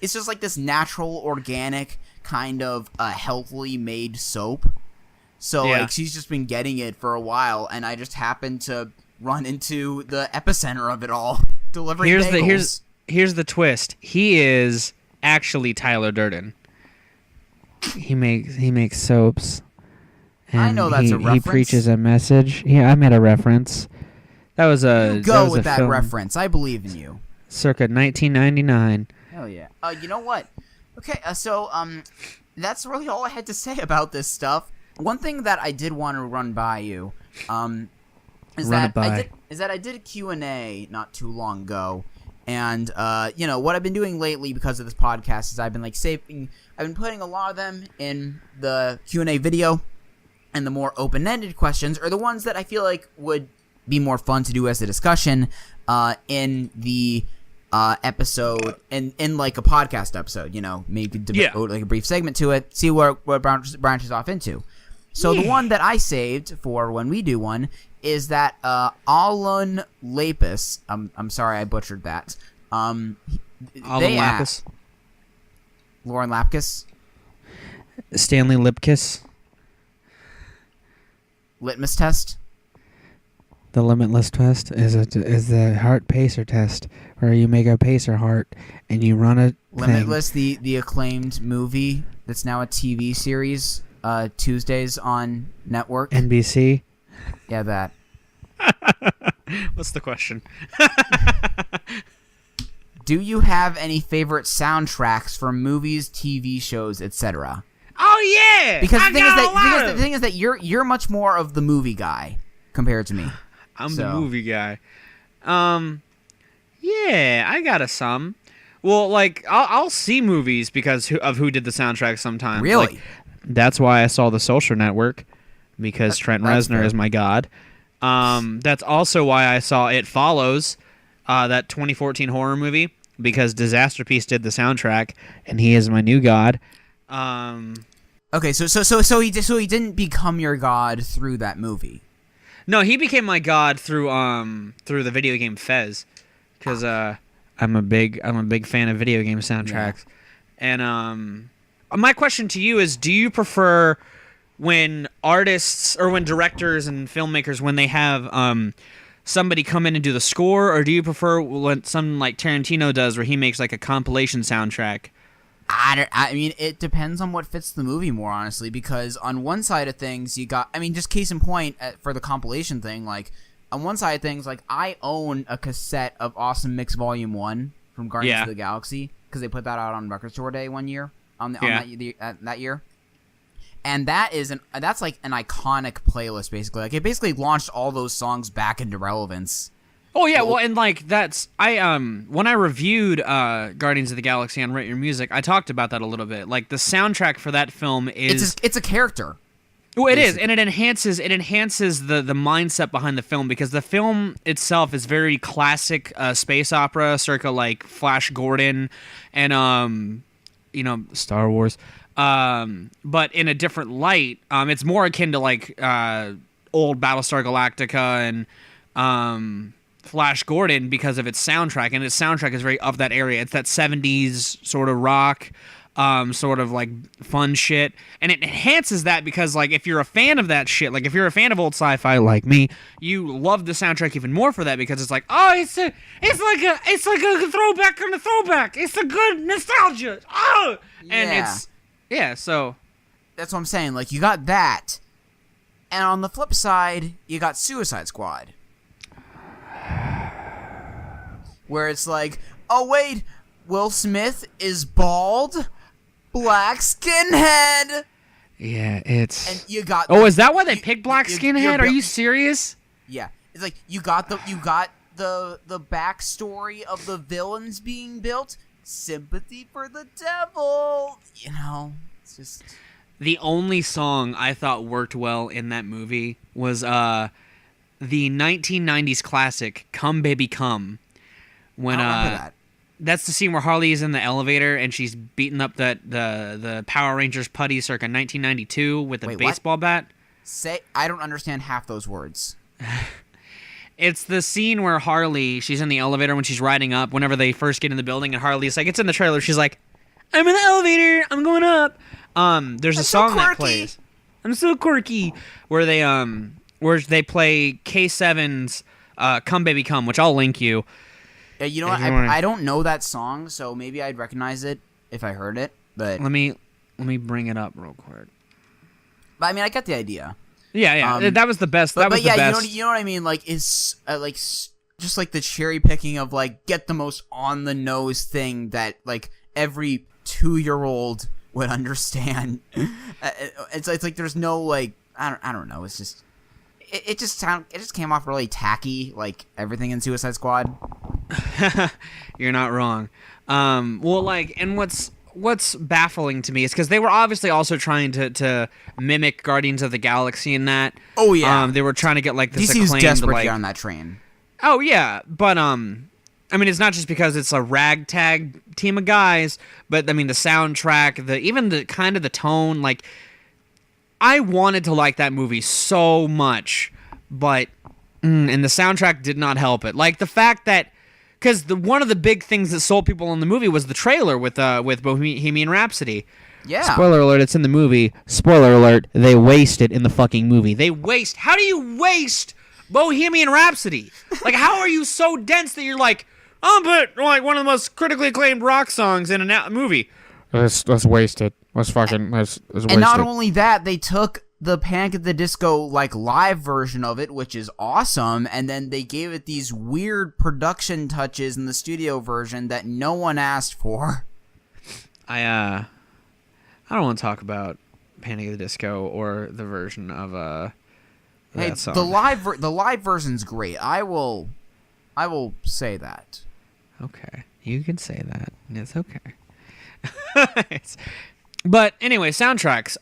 Speaker 1: It's just like this natural, organic kind of healthily made soap. So like, she's just been getting it for a while, and I just happened to run into the epicenter of it all, delivering bagels.
Speaker 2: Here's the twist. He is actually Tyler Durden. He makes soaps. And
Speaker 1: I know that's a reference.
Speaker 2: He preaches a message. Yeah, I made a reference. That was a
Speaker 1: you go with that
Speaker 2: film
Speaker 1: reference. I believe in you.
Speaker 2: Circa 1999.
Speaker 1: Hell yeah. You know what? Okay, so that's really all I had to say about this stuff. One thing that I did want to run by you, is that I did a Q&A not too long ago, and what I've been doing lately because of this podcast is I've been putting a lot of them in the Q&A video, and the more open-ended questions are the ones that I feel like would be more fun to do as a discussion in the episode, in like a podcast episode, maybe devote like a brief segment to it, see where it branches off into. So the one that I saved for when we do one is that Alun Lapis. I'm sorry I butchered that.
Speaker 2: Alun Lapis.
Speaker 1: Lauren Lapkus.
Speaker 2: Stanley Lipkiss.
Speaker 1: Litmus test.
Speaker 2: The limitless test is the heart pacer test, where you make a pacer heart and you run a
Speaker 1: Limitless, the acclaimed movie that's now a TV series. Tuesdays on network.
Speaker 2: NBC.
Speaker 1: Yeah, that.
Speaker 2: What's the question?
Speaker 1: Do you have any favorite soundtracks for movies, TV shows, etc.?
Speaker 2: Oh yeah.
Speaker 1: Because the thing is that you're much more of the movie guy compared to me.
Speaker 2: I'm the movie guy. Yeah, I got some. Well, like I'll see movies because of who did the soundtrack sometimes.
Speaker 1: Really?
Speaker 2: Like, that's why I saw The Social Network, because Trent Reznor is my god. That's also why I saw It Follows, that 2014 horror movie, because Disasterpiece did the soundtrack, and he is my new god.
Speaker 1: Okay, so he didn't become your god through that movie.
Speaker 2: No, he became my god through the video game Fez, because I'm a big fan of video game soundtracks. And my question to you is, do you prefer when artists or when directors and filmmakers, when they have somebody come in and do the score, or do you prefer what something like Tarantino does where he makes like a compilation soundtrack?
Speaker 1: I mean, it depends on what fits the movie more, honestly, because on one side of things, you got, I mean, just case in point for the compilation thing, like, on one side of things, like, I own a cassette of Awesome Mix Volume 1 from Guardians of the Galaxy, because they put that out on Record Store Day one year, on that year. And that's like an iconic playlist, basically. Like, it basically launched all those songs back into relevance.
Speaker 2: Oh yeah, well, and like that's when I reviewed Guardians of the Galaxy on Rate Your Music, I talked about that a little bit. Like the soundtrack for that film is
Speaker 1: it's a character.
Speaker 2: Well, it is, and it enhances the mindset behind the film, because the film itself is very classic space opera, circa like Flash Gordon and Star Wars. But in a different light, it's more akin to like old Battlestar Galactica and Flash Gordon because of its soundtrack, and its soundtrack is very of that area. It's that 70s sort of rock, sort of like fun shit, and it enhances that because like if you're a fan of that shit, like if you're a fan of old sci-fi like me, you love the soundtrack even more for that, because it's like, oh, it's like a throwback on a throwback. It's a good nostalgia. Oh, and so
Speaker 1: that's what I'm saying. Like, you got that, and on the flip side, you got Suicide Squad, where it's like, oh wait, Will Smith is bald, black skinhead.
Speaker 2: Yeah, it's.
Speaker 1: And you got.
Speaker 2: Oh, is that why they picked black skinhead? Are you serious?
Speaker 1: Yeah, it's like you got the backstory of the villains being built. Sympathy for the devil. You know, it's just.
Speaker 2: The only song I thought worked well in that movie was the 1990s classic "Come Baby Come." When
Speaker 1: I remember that.
Speaker 2: That's the scene where Harley is in the elevator and she's beating up the Power Rangers putty circa 1992 with a baseball bat.
Speaker 1: I don't understand half those words.
Speaker 2: It's the scene where Harley, she's in the elevator when she's riding up, whenever they first get in the building, and Harley's like, it's in the trailer, she's like, I'm in the elevator, I'm going up. There's a song that plays. I'm so quirky. Where they play K7's Come Baby Come, which I'll link you.
Speaker 1: Yeah, you know what? I don't know that song, so maybe I'd recognize it if I heard it. But
Speaker 2: let me bring it up real quick.
Speaker 1: But I mean, I get the idea.
Speaker 2: Yeah, that was the best. That was the best.
Speaker 1: You know what I mean? Like, is like just like the cherry picking of like get the most on the nose thing that like every 2-year-old would understand. It's like there's no like I don't know. It's just it just came off really tacky, like everything in Suicide Squad.
Speaker 2: You're not wrong. Well, like, and what's baffling to me is because they were obviously also trying to mimic Guardians of the Galaxy in that.
Speaker 1: Oh yeah.
Speaker 2: They were trying to get like this
Speaker 1: DC's
Speaker 2: acclaimed,
Speaker 1: desperate
Speaker 2: like,
Speaker 1: to get on that train.
Speaker 2: Oh yeah, but I mean, it's not just because it's a ragtag team of guys, but I mean the soundtrack, even the kind of the tone. Like, I wanted to like that movie so much, but and the soundtrack did not help it. Like the fact that. Because one of the big things that sold people in the movie was the trailer with Bohemian Rhapsody.
Speaker 1: Yeah.
Speaker 2: Spoiler alert, it's in the movie. Spoiler alert, they waste it in the fucking movie. How do you waste Bohemian Rhapsody? Like, how are you so dense that you're like, oh, but like one of the most critically acclaimed rock songs in a movie. Let's waste it. Let's waste it.
Speaker 1: And not only that, they took the Panic at the Disco like live version of it, which is awesome, and then they gave it these weird production touches in the studio version that no one asked for.
Speaker 2: I don't want to talk about Panic at the Disco or the version of that song.
Speaker 1: The live version's great. I will say that.
Speaker 2: Okay, you can say that. It's okay. But anyway, soundtracks.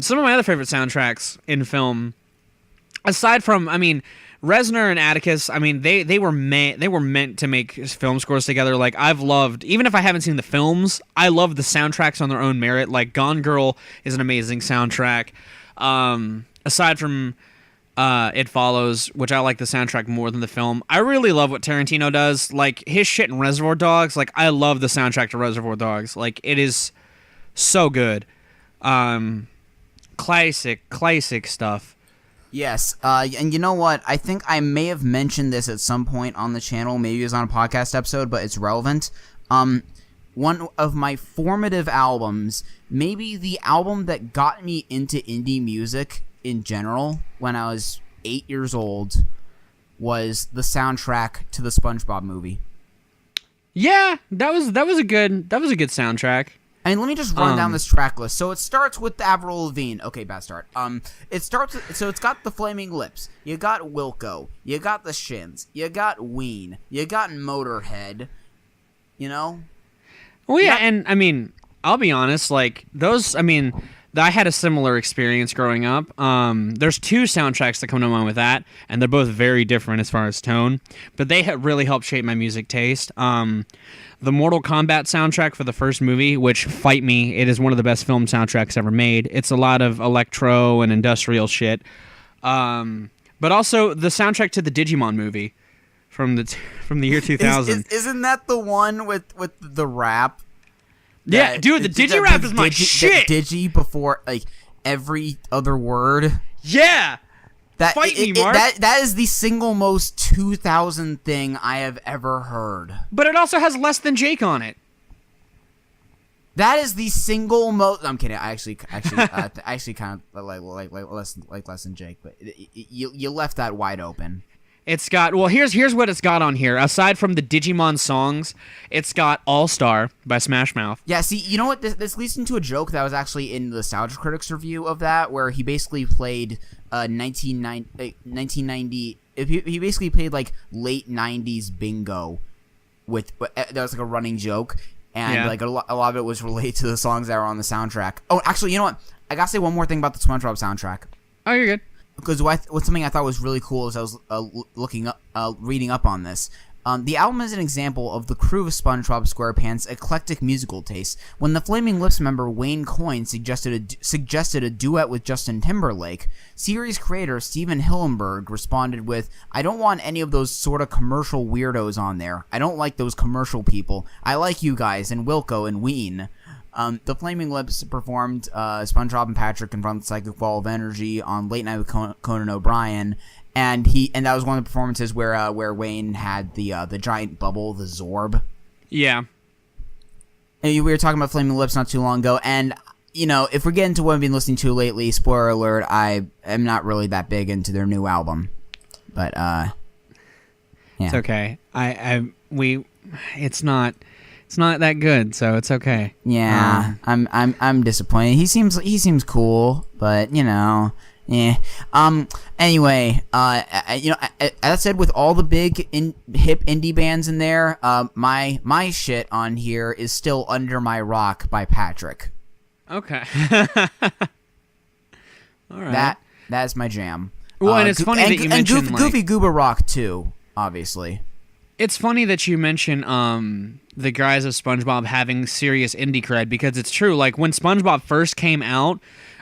Speaker 2: Some of my other favorite soundtracks in film, aside from, I mean, Reznor and Atticus. I mean, they were meant to make film scores together. Like, I've loved, even if I haven't seen the films, I love the soundtracks on their own merit. Like, Gone Girl is an amazing soundtrack. Aside from It Follows, which I like the soundtrack more than the film. I really love what Tarantino does. Like, his shit in Reservoir Dogs. Like, I love the soundtrack to Reservoir Dogs. Like, it is. So good. Classic stuff.
Speaker 1: Yes, and you know what? I think I may have mentioned this at some point on the channel. Maybe it was on a podcast episode, but it's relevant. One of my formative albums, maybe the album that got me into indie music in general when I was 8 years old, was the soundtrack to the SpongeBob movie.
Speaker 2: Yeah, that was a good soundtrack.
Speaker 1: And let me just run down this track list. So it starts with Avril Lavigne. Okay, bad start. It starts with, so it's got the Flaming Lips. You got Wilco. You got the Shins. You got Ween. You got Motorhead. You know?
Speaker 2: Well, yeah, and I mean, I'll be honest. Like those, I mean, I had a similar experience growing up. There's two soundtracks that come to mind with that, and they're both very different as far as tone, but they really helped shape my music taste. The Mortal Kombat soundtrack for the first movie, which, fight me, it is one of the best film soundtracks ever made. It's a lot of electro and industrial shit. But also the soundtrack to the Digimon movie from the year 2000.
Speaker 1: Isn't that the one with the rap?
Speaker 2: Yeah, dude, the Digi-rap is my shit!
Speaker 1: Digi before, like, every other word.
Speaker 2: Yeah! Fight me, Mark.
Speaker 1: That is the single most 2000 thing I have ever heard.
Speaker 2: But it also has Less Than Jake on it.
Speaker 1: That is the single most. I'm kidding. I actually kind of like less than Jake, but you left that wide open.
Speaker 2: It's got, well, here's what it's got on here. Aside from the Digimon songs, it's got All Star by Smash Mouth.
Speaker 1: Yeah, see, you know what? This leads into a joke that was actually in the Nostalgia Critics review of that, where he basically played 1990. He basically played like late 90s bingo with that was like a running joke, and like a lot of it was related to the songs that were on the soundtrack. Oh, actually, you know what? I gotta say one more thing about the SpongeBob soundtrack.
Speaker 2: Oh, you're good.
Speaker 1: Because what's something I thought was really cool as I was reading up on this. The album is an example of the crew of SpongeBob SquarePants' eclectic musical taste. When the Flaming Lips member Wayne Coyne suggested a duet with Justin Timberlake, series creator Steven Hillenburg responded with, "I don't want any of those sort of commercial weirdos on there. I don't like those commercial people. I like you guys and Wilco and Ween." The Flaming Lips performed SpongeBob and Patrick confront the psychic ball of energy on Late Night with Conan O'Brien, and that was one of the performances where Wayne had the giant bubble, the Zorb.
Speaker 2: Yeah.
Speaker 1: And we were talking about Flaming Lips not too long ago, and you know, if we're getting to what I've been listening to lately, spoiler alert, I am not really that big into their new album, but yeah.
Speaker 2: It's okay. It's not that good, so it's okay.
Speaker 1: Yeah, I'm disappointed. He seems cool, but you know, yeah. Anyway, you know, as I said, with all the big hip indie bands in there, my shit on here is still Under My Rock by Patrick.
Speaker 2: Okay. All right.
Speaker 1: That's my jam.
Speaker 2: Well, and it's funny that you mentioned
Speaker 1: Goofy Gooba Rock too, obviously.
Speaker 2: It's funny that you mention the guys of SpongeBob having serious indie cred, because it's true. Like when SpongeBob first came out,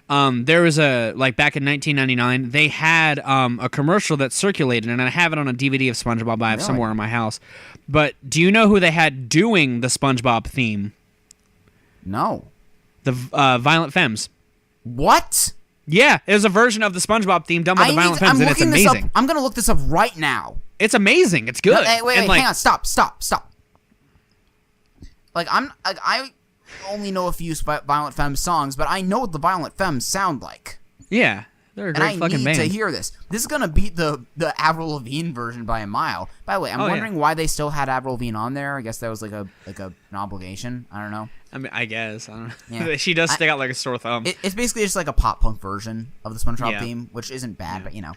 Speaker 2: there was back in 1999, they had a commercial that circulated, and I have it on a DVD of SpongeBob I have somewhere in my house. But do you know who they had doing the SpongeBob theme?
Speaker 1: No.
Speaker 2: The Violent Femmes.
Speaker 1: What?
Speaker 2: Yeah, it was a version of the SpongeBob theme done by the Violent Femmes, and it's amazing.
Speaker 1: I'm gonna look this up right now.
Speaker 2: It's amazing. It's good.
Speaker 1: No, wait, hang on. Stop. Like, I only know a few Violent Femmes songs, but I know what the Violent Femmes sound like.
Speaker 2: Yeah, they're a great fucking band.
Speaker 1: And I need to hear this. This is gonna beat the Avril Lavigne version by a mile. By the way, I'm wondering why they still had Avril Lavigne on there. I guess that was like an obligation. I don't know.
Speaker 2: I mean, I guess. I don't know.
Speaker 1: Yeah.
Speaker 2: She does stick out like a sore thumb.
Speaker 1: It's basically just like a pop punk version of the SpongeBob theme, which isn't bad, but you know,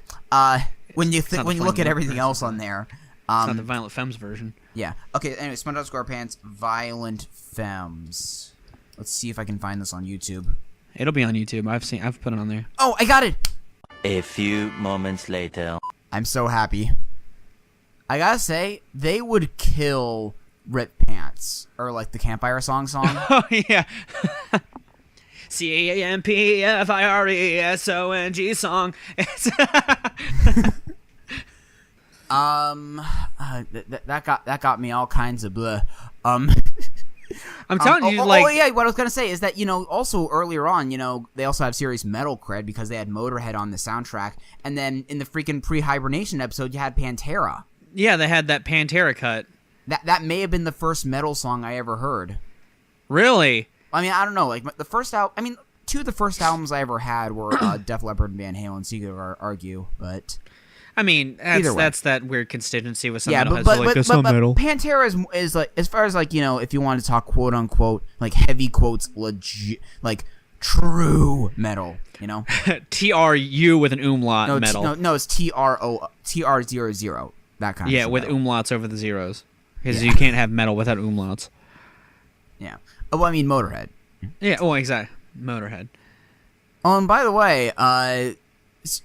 Speaker 1: when you look at everything else on there,
Speaker 2: it's not the Violent Femmes version.
Speaker 1: Yeah. Okay. Anyway, SpongeBob SquarePants, Violent Femmes. Let's see if I can find this on YouTube.
Speaker 2: It'll be on YouTube. I've put it on there.
Speaker 1: Oh, I got it.
Speaker 4: A few moments later.
Speaker 1: I'm so happy. I gotta say, they would kill Rip Pants, or like the Campfire song.
Speaker 2: Oh yeah. CAMPFIRESONG song.
Speaker 1: That got me all kinds of blah.
Speaker 2: I'm telling you, like...
Speaker 1: Oh, yeah, what I was going to say is that, also earlier on, they also have serious metal cred because they had Motorhead on the soundtrack. And then in the freaking pre-hibernation episode, you had Pantera.
Speaker 2: Yeah, they had that Pantera cut.
Speaker 1: That may have been the first metal song I ever heard.
Speaker 2: Really?
Speaker 1: I mean, I don't know. Like, the first album... I mean, two of the first albums I ever had were Def Leppard and Van Halen, so you could argue, but...
Speaker 2: I mean, that's that weird constituency with some metalheads.
Speaker 1: But Pantera is like, as far as like, if you want to talk quote unquote, like heavy quotes, legit, like true metal,
Speaker 2: TRU with an umlaut metal.
Speaker 1: No, it's TR00, that kind of
Speaker 2: Yeah, with
Speaker 1: metal.
Speaker 2: umlauts over the zeros. Because you can't have metal without umlauts.
Speaker 1: Yeah. Oh, I mean, Motorhead.
Speaker 2: Yeah, well, exactly. Motorhead.
Speaker 1: Oh, and by the way, I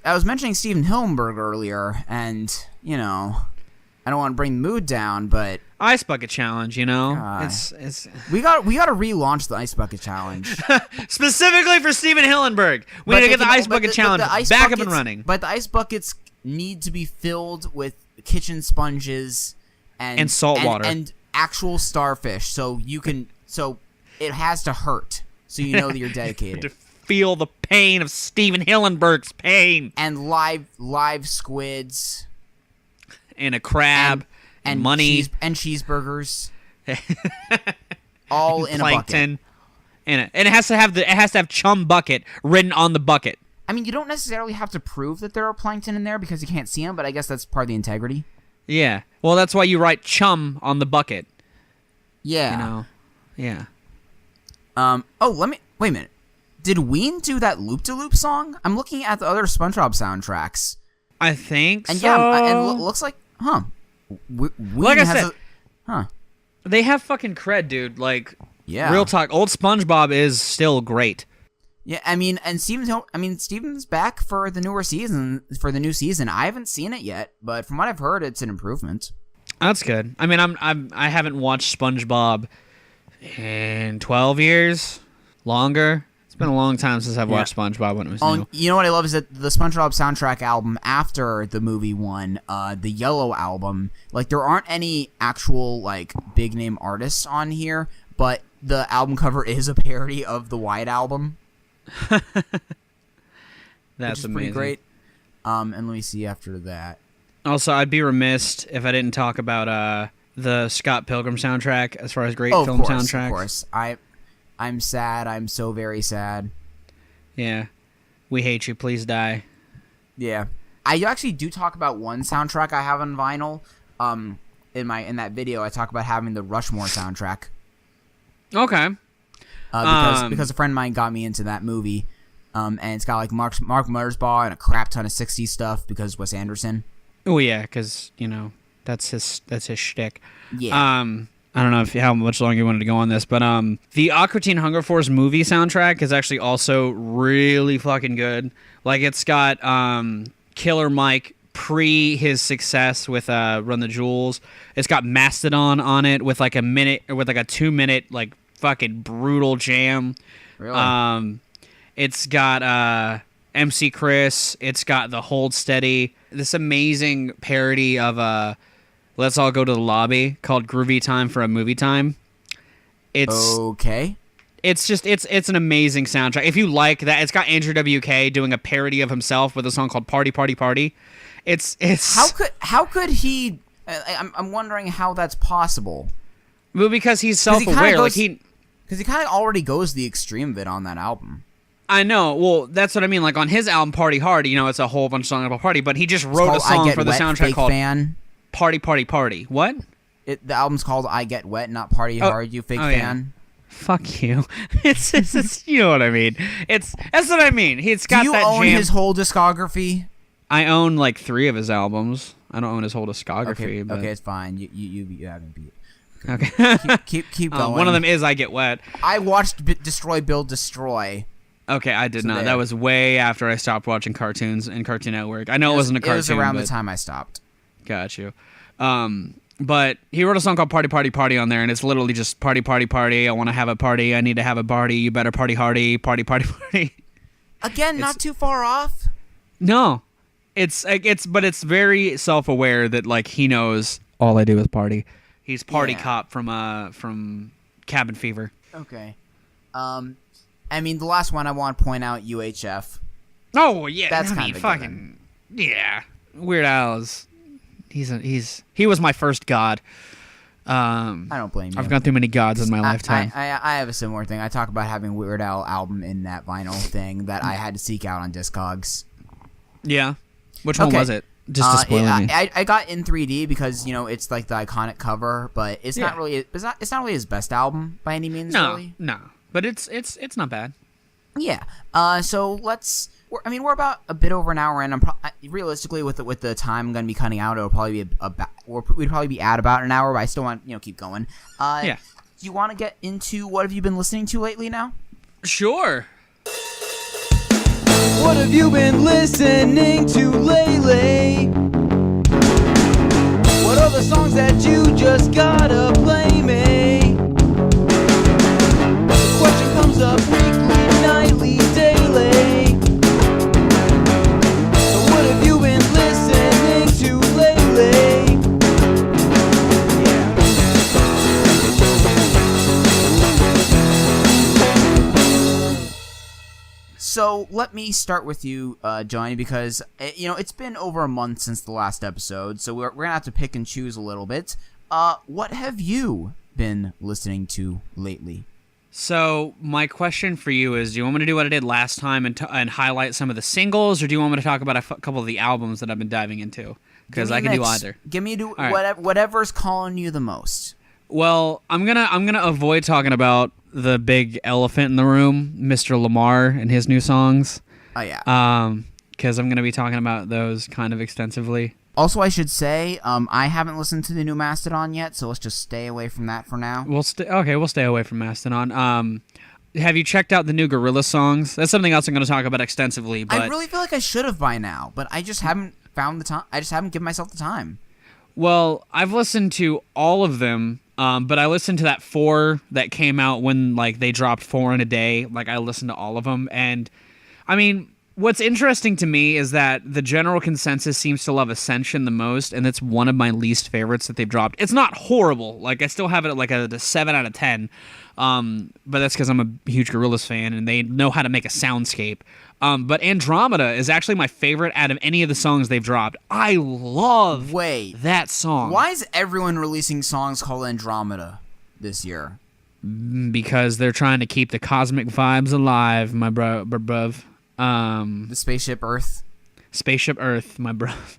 Speaker 1: was mentioning Steven Hillenburg earlier, and, I don't want to bring the mood down, but...
Speaker 2: Ice Bucket Challenge, it's
Speaker 1: We got to relaunch the Ice Bucket Challenge.
Speaker 2: Specifically for Steven Hillenburg. We need to get the Ice Bucket Challenge back up and running.
Speaker 1: But the ice buckets need to be filled with kitchen sponges and
Speaker 2: salt water.
Speaker 1: And actual starfish, so it has to hurt, so you know that you're dedicated.
Speaker 2: To feel the pain of Steven Hillenburg's pain.
Speaker 1: And live squids.
Speaker 2: And a crab. And money.
Speaker 1: And cheeseburgers. All in
Speaker 2: plankton,
Speaker 1: a bucket.
Speaker 2: And it has to have chum bucket written on the bucket.
Speaker 1: I mean, you don't necessarily have to prove that there are plankton in there because you can't see them, but I guess that's part of the integrity.
Speaker 2: Yeah. Well, that's why you write chum on the bucket.
Speaker 1: Yeah.
Speaker 2: Yeah.
Speaker 1: Wait a minute. Did Ween do that Loop-de-Loop song? I'm looking at the other SpongeBob soundtracks.
Speaker 2: I think
Speaker 1: and
Speaker 2: so.
Speaker 1: Yeah, and looks like, Ween
Speaker 2: like I said,
Speaker 1: huh.
Speaker 2: They have fucking cred, dude. Like,
Speaker 1: yeah.
Speaker 2: Real talk. Old SpongeBob is still great.
Speaker 1: Yeah, I mean, and Steven's back for the new season. I haven't seen it yet, but from what I've heard, it's an improvement.
Speaker 2: That's good. I mean, I haven't watched SpongeBob in 12 years, longer. It's been a long time since I've watched SpongeBob when it was new.
Speaker 1: You know what I love is that the SpongeBob soundtrack album after the movie one, the Yellow album, like there aren't any actual like big name artists on here, but the album cover is a parody of the White Album.
Speaker 2: That's amazing.
Speaker 1: Pretty great. And let me see after that.
Speaker 2: Also, I'd be remiss if I didn't talk about the Scott Pilgrim soundtrack as far as great film soundtracks.
Speaker 1: Of course. I'm sad. I'm so very sad.
Speaker 2: Yeah. We hate you. Please die.
Speaker 1: Yeah. I actually do talk about one soundtrack I have on vinyl. In that video, I talk about having the Rushmore soundtrack.
Speaker 2: Okay.
Speaker 1: Because a friend of mine got me into that movie. And it's got like Mark Mothersbaugh and a crap ton of 60s stuff because Wes Anderson.
Speaker 2: Oh yeah, because that's his shtick.
Speaker 1: Yeah.
Speaker 2: I don't know how much longer you wanted to go on this, but the Aqua Teen Hunger Force movie soundtrack is actually also really fucking good. Like it's got Killer Mike pre his success with Run the Jewels. It's got Mastodon on it with like a 2-minute like fucking brutal jam.
Speaker 1: Really?
Speaker 2: It's got MC Chris. It's got the Hold Steady. This amazing parody of Let's All Go to the Lobby called Groovy Time for a Movie Time. It's
Speaker 1: okay.
Speaker 2: It's just it's an amazing soundtrack. If you like that, it's got Andrew WK doing a parody of himself with a song called Party Party Party. It's
Speaker 1: how could he? I'm wondering how that's possible.
Speaker 2: Well, because he's self-aware. Because
Speaker 1: he kind of already goes the extreme of it on that album.
Speaker 2: I know. Well, that's what I mean. Like on his album Party Hard, it's a whole bunch of songs about party, but he just wrote a song for the soundtrack called Party Party Party. What?
Speaker 1: The album's called I Get Wet, not Party Hard, you fake fan.
Speaker 2: Fuck you. It's you know what I mean. That's what I mean. He's got that jam.
Speaker 1: Do you own his whole discography?
Speaker 2: I own like 3 of his albums. I don't own his whole discography.
Speaker 1: Okay, it's fine. You haven't beat.
Speaker 2: Okay.
Speaker 1: keep going.
Speaker 2: One of them is I Get Wet.
Speaker 1: I watched Destroy Build Destroy.
Speaker 2: Okay, I did not. There. That was way after I stopped watching cartoons and Cartoon Network. I know it wasn't a cartoon. It was
Speaker 1: around the time I stopped.
Speaker 2: Got you. But he wrote a song called Party Party Party on there, and it's literally just party party party. I want to have a party. I need to have a party. You better party hardy. Party party party.
Speaker 1: Again, not too far off.
Speaker 2: No, it's very self-aware that like he knows all I do is party. He's party cop from Cabin Fever.
Speaker 1: Okay. I mean, the last one I want to point out, UHF.
Speaker 2: Oh yeah,
Speaker 1: That's
Speaker 2: I
Speaker 1: kind
Speaker 2: mean,
Speaker 1: of
Speaker 2: fucking yeah. Weird Al is he was my first god.
Speaker 1: I don't blame you.
Speaker 2: I've gone through many gods in my lifetime.
Speaker 1: I have a similar thing. I talk about having Weird Al album in that vinyl thing that I had to seek out on Discogs.
Speaker 2: Yeah. Which one was it? Just to spoil me.
Speaker 1: I got in 3D because it's like the iconic cover, but it's not really his best album by any means. Really.
Speaker 2: No, but it's not bad.
Speaker 1: Yeah. So we're about a bit over an hour in. Realistically, with the time I'm gonna be cutting out, it'll probably be we'd probably be at about an hour. But I still want keep going.
Speaker 2: Yeah.
Speaker 1: Do you want to get into what have you been listening to lately now?
Speaker 2: Sure.
Speaker 3: What have you been listening to lately? What are the songs that you just gotta play me? The question comes up weekly, nightly, daily. So what have you been listening to lately?
Speaker 1: So let me start with you, Johnny, because it's been over a month since the last episode, so we're gonna have to pick and choose a little bit. What have you been listening to lately?
Speaker 2: So my question for you is: do you want me to do what I did last time and highlight some of the singles, or do you want me to talk about a couple of the albums that I've been diving into? Because I can do either.
Speaker 1: Give me
Speaker 2: right.
Speaker 1: Whatever's calling you the most.
Speaker 2: Well, I'm gonna avoid talking about the big elephant in the room, Mr. Lamar and his new songs.
Speaker 1: Oh yeah.
Speaker 2: Because I'm gonna be talking about those kind of extensively.
Speaker 1: Also, I should say, I haven't listened to the new Mastodon yet, so let's just stay away from that for now.
Speaker 2: We'll stay away from Mastodon. Have you checked out the new Gorillaz songs? That's something else I'm gonna talk about extensively. But
Speaker 1: I really feel like I should have by now, but I just haven't found the time. I just haven't given myself the time.
Speaker 2: Well, I've listened to all of them. But I listened to that 4 that came out when they dropped 4 in a day. I listened to all of them, and I mean, what's interesting to me is that the general consensus seems to love Ascension the most, and that's one of my least favorites that they've dropped. It's not horrible. I still have it at a 7 out of 10. But that's because I'm a huge Gorillaz fan, and they know how to make a soundscape. But Andromeda is actually my favorite out of any of the songs they've dropped. I love that song.
Speaker 1: Why is everyone releasing songs called Andromeda this year?
Speaker 2: Because they're trying to keep the cosmic vibes alive, my bruv.
Speaker 1: The Spaceship Earth.
Speaker 2: Spaceship Earth, my bruv.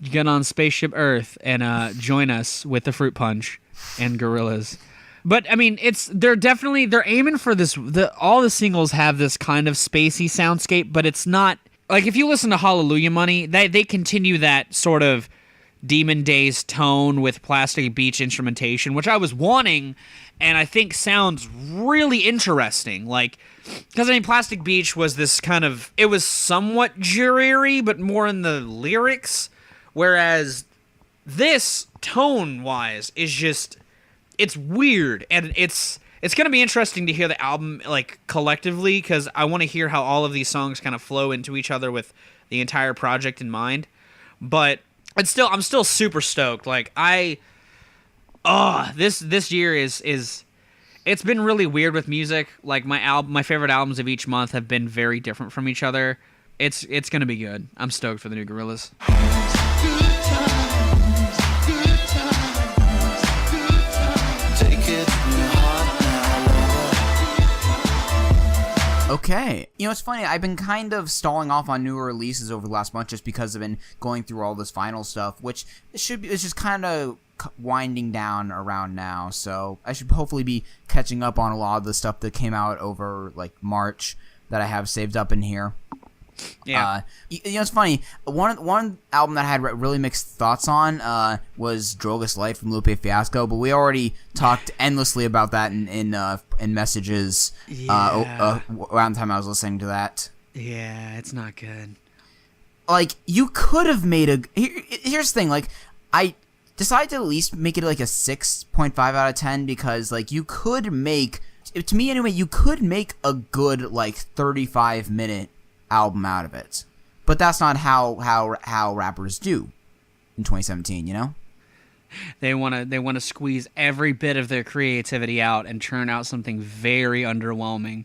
Speaker 2: You get on Spaceship Earth and join us with the Fruit Punch and Gorillaz. But I mean, they're aiming for this. All the singles have this kind of spacey soundscape, but it's not if you listen to Hallelujah Money, they continue that sort of Demon Days tone with Plastic Beach instrumentation, which I was wanting, and I think sounds really interesting. Because I mean, Plastic Beach was this kind of, it was somewhat dreary, but more in the lyrics, whereas this tone-wise is just. It's weird, and it's going to be interesting to hear the album collectively, because I want to hear how all of these songs kind of flow into each other with the entire project in mind. But I'm still super stoked. This year is it's been really weird with music. My favorite albums of each month have been very different from each other. It's going to be good. I'm stoked for the new Gorillaz.
Speaker 1: Okay. It's funny. I've been kind of stalling off on newer releases over the last month just because I've been going through all this vinyl stuff, which it's just kind of winding down around now. So I should hopefully be catching up on a lot of the stuff that came out over March that I have saved up in here.
Speaker 2: Yeah.
Speaker 1: It's funny. One album that I had really mixed thoughts on was Drogas Light from Lupe Fiasco, but we already talked endlessly about that in messages around the time I was listening to that.
Speaker 2: Yeah, it's not good.
Speaker 1: You could have made here's the thing. I decided to at least make it a 6.5 out of 10 because you could make, to me anyway, you could make a good 35-minute album out of it, but that's not how rappers do in 2017,
Speaker 2: They want to squeeze every bit of their creativity out and churn out something very underwhelming.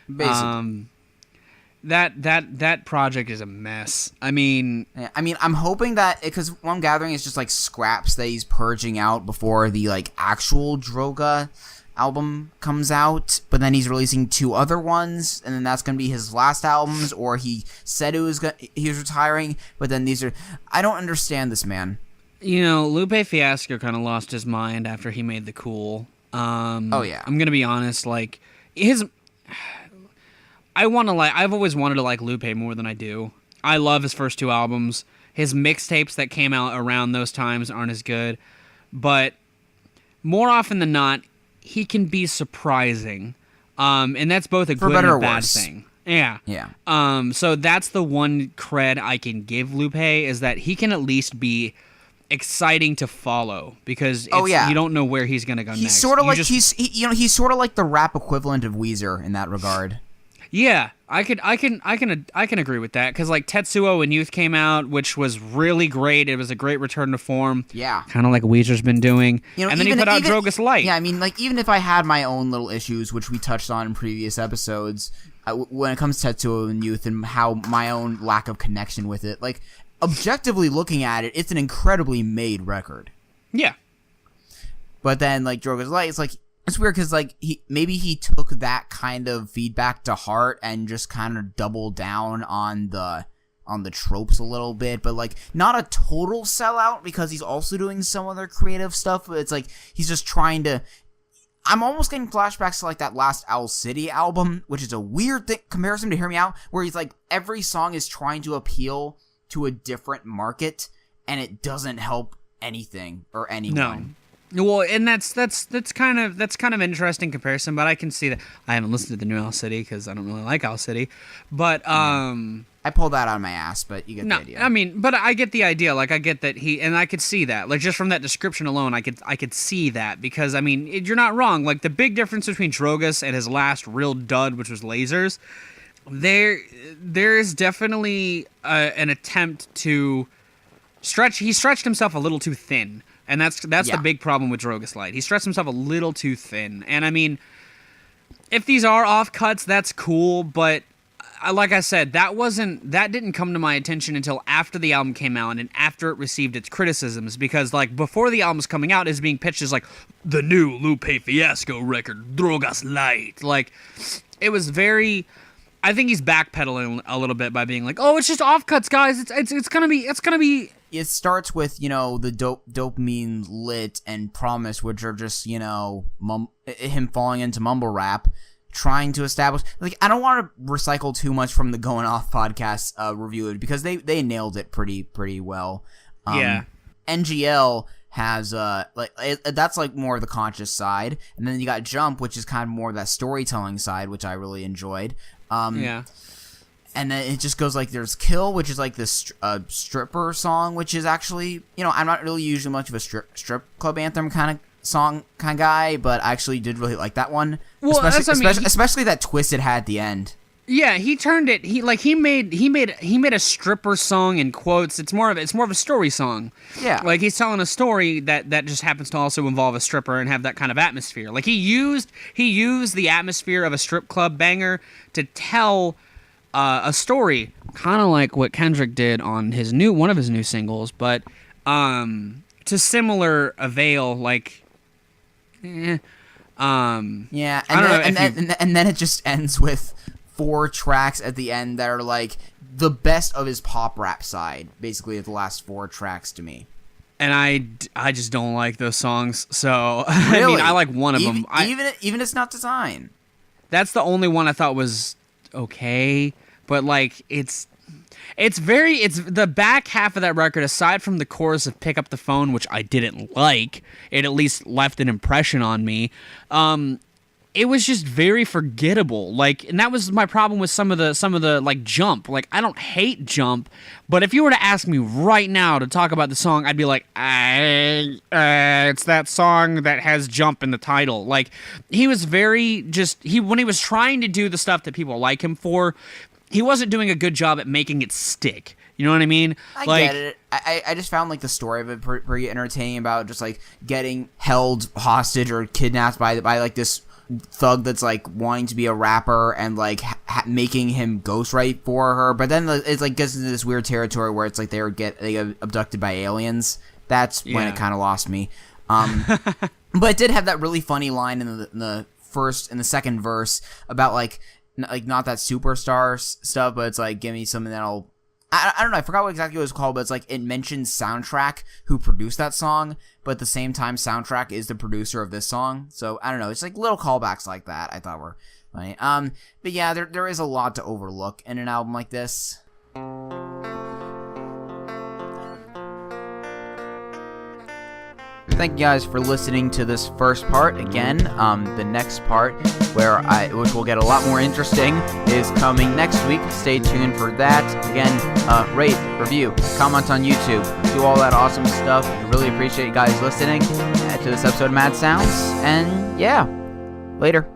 Speaker 1: Basically.
Speaker 2: That project is a mess. I mean,
Speaker 1: I'm hoping that, because what I'm gathering is just like scraps that he's purging out before the like actual Droga album comes out, but then he's releasing 2 other ones, and then that's gonna be his last albums, or he said he was retiring, but then these are, I don't understand this man.
Speaker 2: You know, Lupe Fiasco kind of lost his mind after he made the Cool.
Speaker 1: Oh yeah,
Speaker 2: I'm gonna be honest, like I've always wanted to like Lupe more than I do. I love his first 2 albums. His mixtapes that came out around those times aren't as good, but more often than not, he can be surprising, and that's both a good and a bad thing. Yeah. So that's the one cred I can give Lupe, is that he can at least be exciting to follow, because you don't know where he's gonna go next.
Speaker 1: He's sort of like he's sort of like the rap equivalent of Weezer in that regard.
Speaker 2: Yeah, I can agree with that, because like Tetsuo and Youth came out, which was really great. It was a great return to form.
Speaker 1: Yeah,
Speaker 2: kind of like Weezer's been doing. And then he put out Drogas Light.
Speaker 1: Yeah, I mean, like, even if I had my own little issues, which we touched on in previous episodes, when it comes to Tetsuo and Youth and how my own lack of connection with it, like, objectively looking at it, it's an incredibly made record.
Speaker 2: Yeah.
Speaker 1: But then, like, Drogas Light, it's like, it's weird because, like, he took that kind of feedback to heart and just kind of doubled down on the tropes a little bit, but, like, not a total sellout, because he's also doing some other creative stuff, but it's like he's just trying to. I'm almost getting flashbacks to, like, that last Owl City album, which is a weird comparison to Hear Me Out, where he's like, every song is trying to appeal to a different market, and it doesn't help anything or anyone.
Speaker 2: No. Well, and that's kind of interesting comparison, but I can see that. I haven't listened to the new Owl City because I don't really like Owl City, but
Speaker 1: I pulled that out of my ass, but you get the idea.
Speaker 2: I mean, but I get the idea. Like, I get that and I could see that. Like, just from that description alone, I could see that, because I mean, you're not wrong. Like, the big difference between Drogas and his last real dud, which was Lasers, there is definitely an attempt to stretch. He stretched himself a little too thin. And that's the big problem with Drogas Light. He stretched himself a little too thin. And I mean, if these are offcuts, that's cool, but like I said, that didn't come to my attention until after the album came out and after it received its criticisms, because like before the album's coming out, it's being pitched as like the new Lupe Fiasco record, Drogas Light. Like, it was very, I think he's backpedaling a little bit by being like, "Oh, it's just offcuts, guys. It's gonna be."
Speaker 1: It starts with, you know, the dopamine lit and promise, which are just, you know, him falling into mumble rap, trying to establish, like, I don't want to recycle too much from the Going Off podcast review, because they nailed it pretty well.
Speaker 2: Yeah.
Speaker 1: NGL has that's like more of the conscious side, and then you got Jump, which is kind of more of that storytelling side, which I really enjoyed.
Speaker 2: Yeah.
Speaker 1: And then it just goes like, there's Kill, which is like this stripper song, which is actually, you know, I'm not really usually much of a strip club anthem kind of song kind of guy, but I actually did really like that one. Well, especially that twist it had at the end.
Speaker 2: Yeah, he turned it. He made a stripper song in quotes. It's more of a story song.
Speaker 1: Yeah,
Speaker 2: like he's telling a story that just happens to also involve a stripper and have that kind of atmosphere. Like he used the atmosphere of a strip club banger to tell a story, kind of like what Kendrick did on one of his new singles, but to similar avail. Like,
Speaker 1: yeah, and then it just ends with 4 tracks at the end that are like the best of his pop rap side, basically the last 4 tracks to me.
Speaker 2: And I just don't like those songs. So
Speaker 1: really?
Speaker 2: I mean, I like one of them.
Speaker 1: Even It's Not Design.
Speaker 2: That's the only one I thought was okay, but like it's the back half of that record, aside from the chorus of Pick Up the Phone, which I didn't like, it at least left an impression on me. It was just very forgettable. Like, and that was my problem with some of the like Jump. Like, I don't hate Jump, but if you were to ask me right now to talk about the song, I'd be like, it's that song that has Jump in the title. Like, he was very when he was trying to do the stuff that people like him for, he wasn't doing a good job at making it stick. You know what I mean?
Speaker 1: I get it. I just found like the story of it pretty entertaining about just like getting held hostage or kidnapped by like this thug that's like wanting to be a rapper and like making him ghostwrite for her, but then it's like gets into this weird territory where it's like they get abducted by aliens. That's when it kind of lost me. But it did have that really funny line in the second verse about like not that superstar stuff, but it's like give me something that'll. I don't know. I forgot what exactly it was called, but it's like it mentions Soundtrack, who produced that song, but at the same time, Soundtrack is the producer of this song. So I don't know. It's like little callbacks like that I thought were funny. But yeah, there is a lot to overlook in an album like this. Thank you guys for listening to this first part. Again, the next part, which will get a lot more interesting, is coming next week. Stay tuned for that. Again, rate, review, comment on YouTube, do all that awesome stuff. I really appreciate you guys listening to this episode of Mad Sounds. And yeah, later.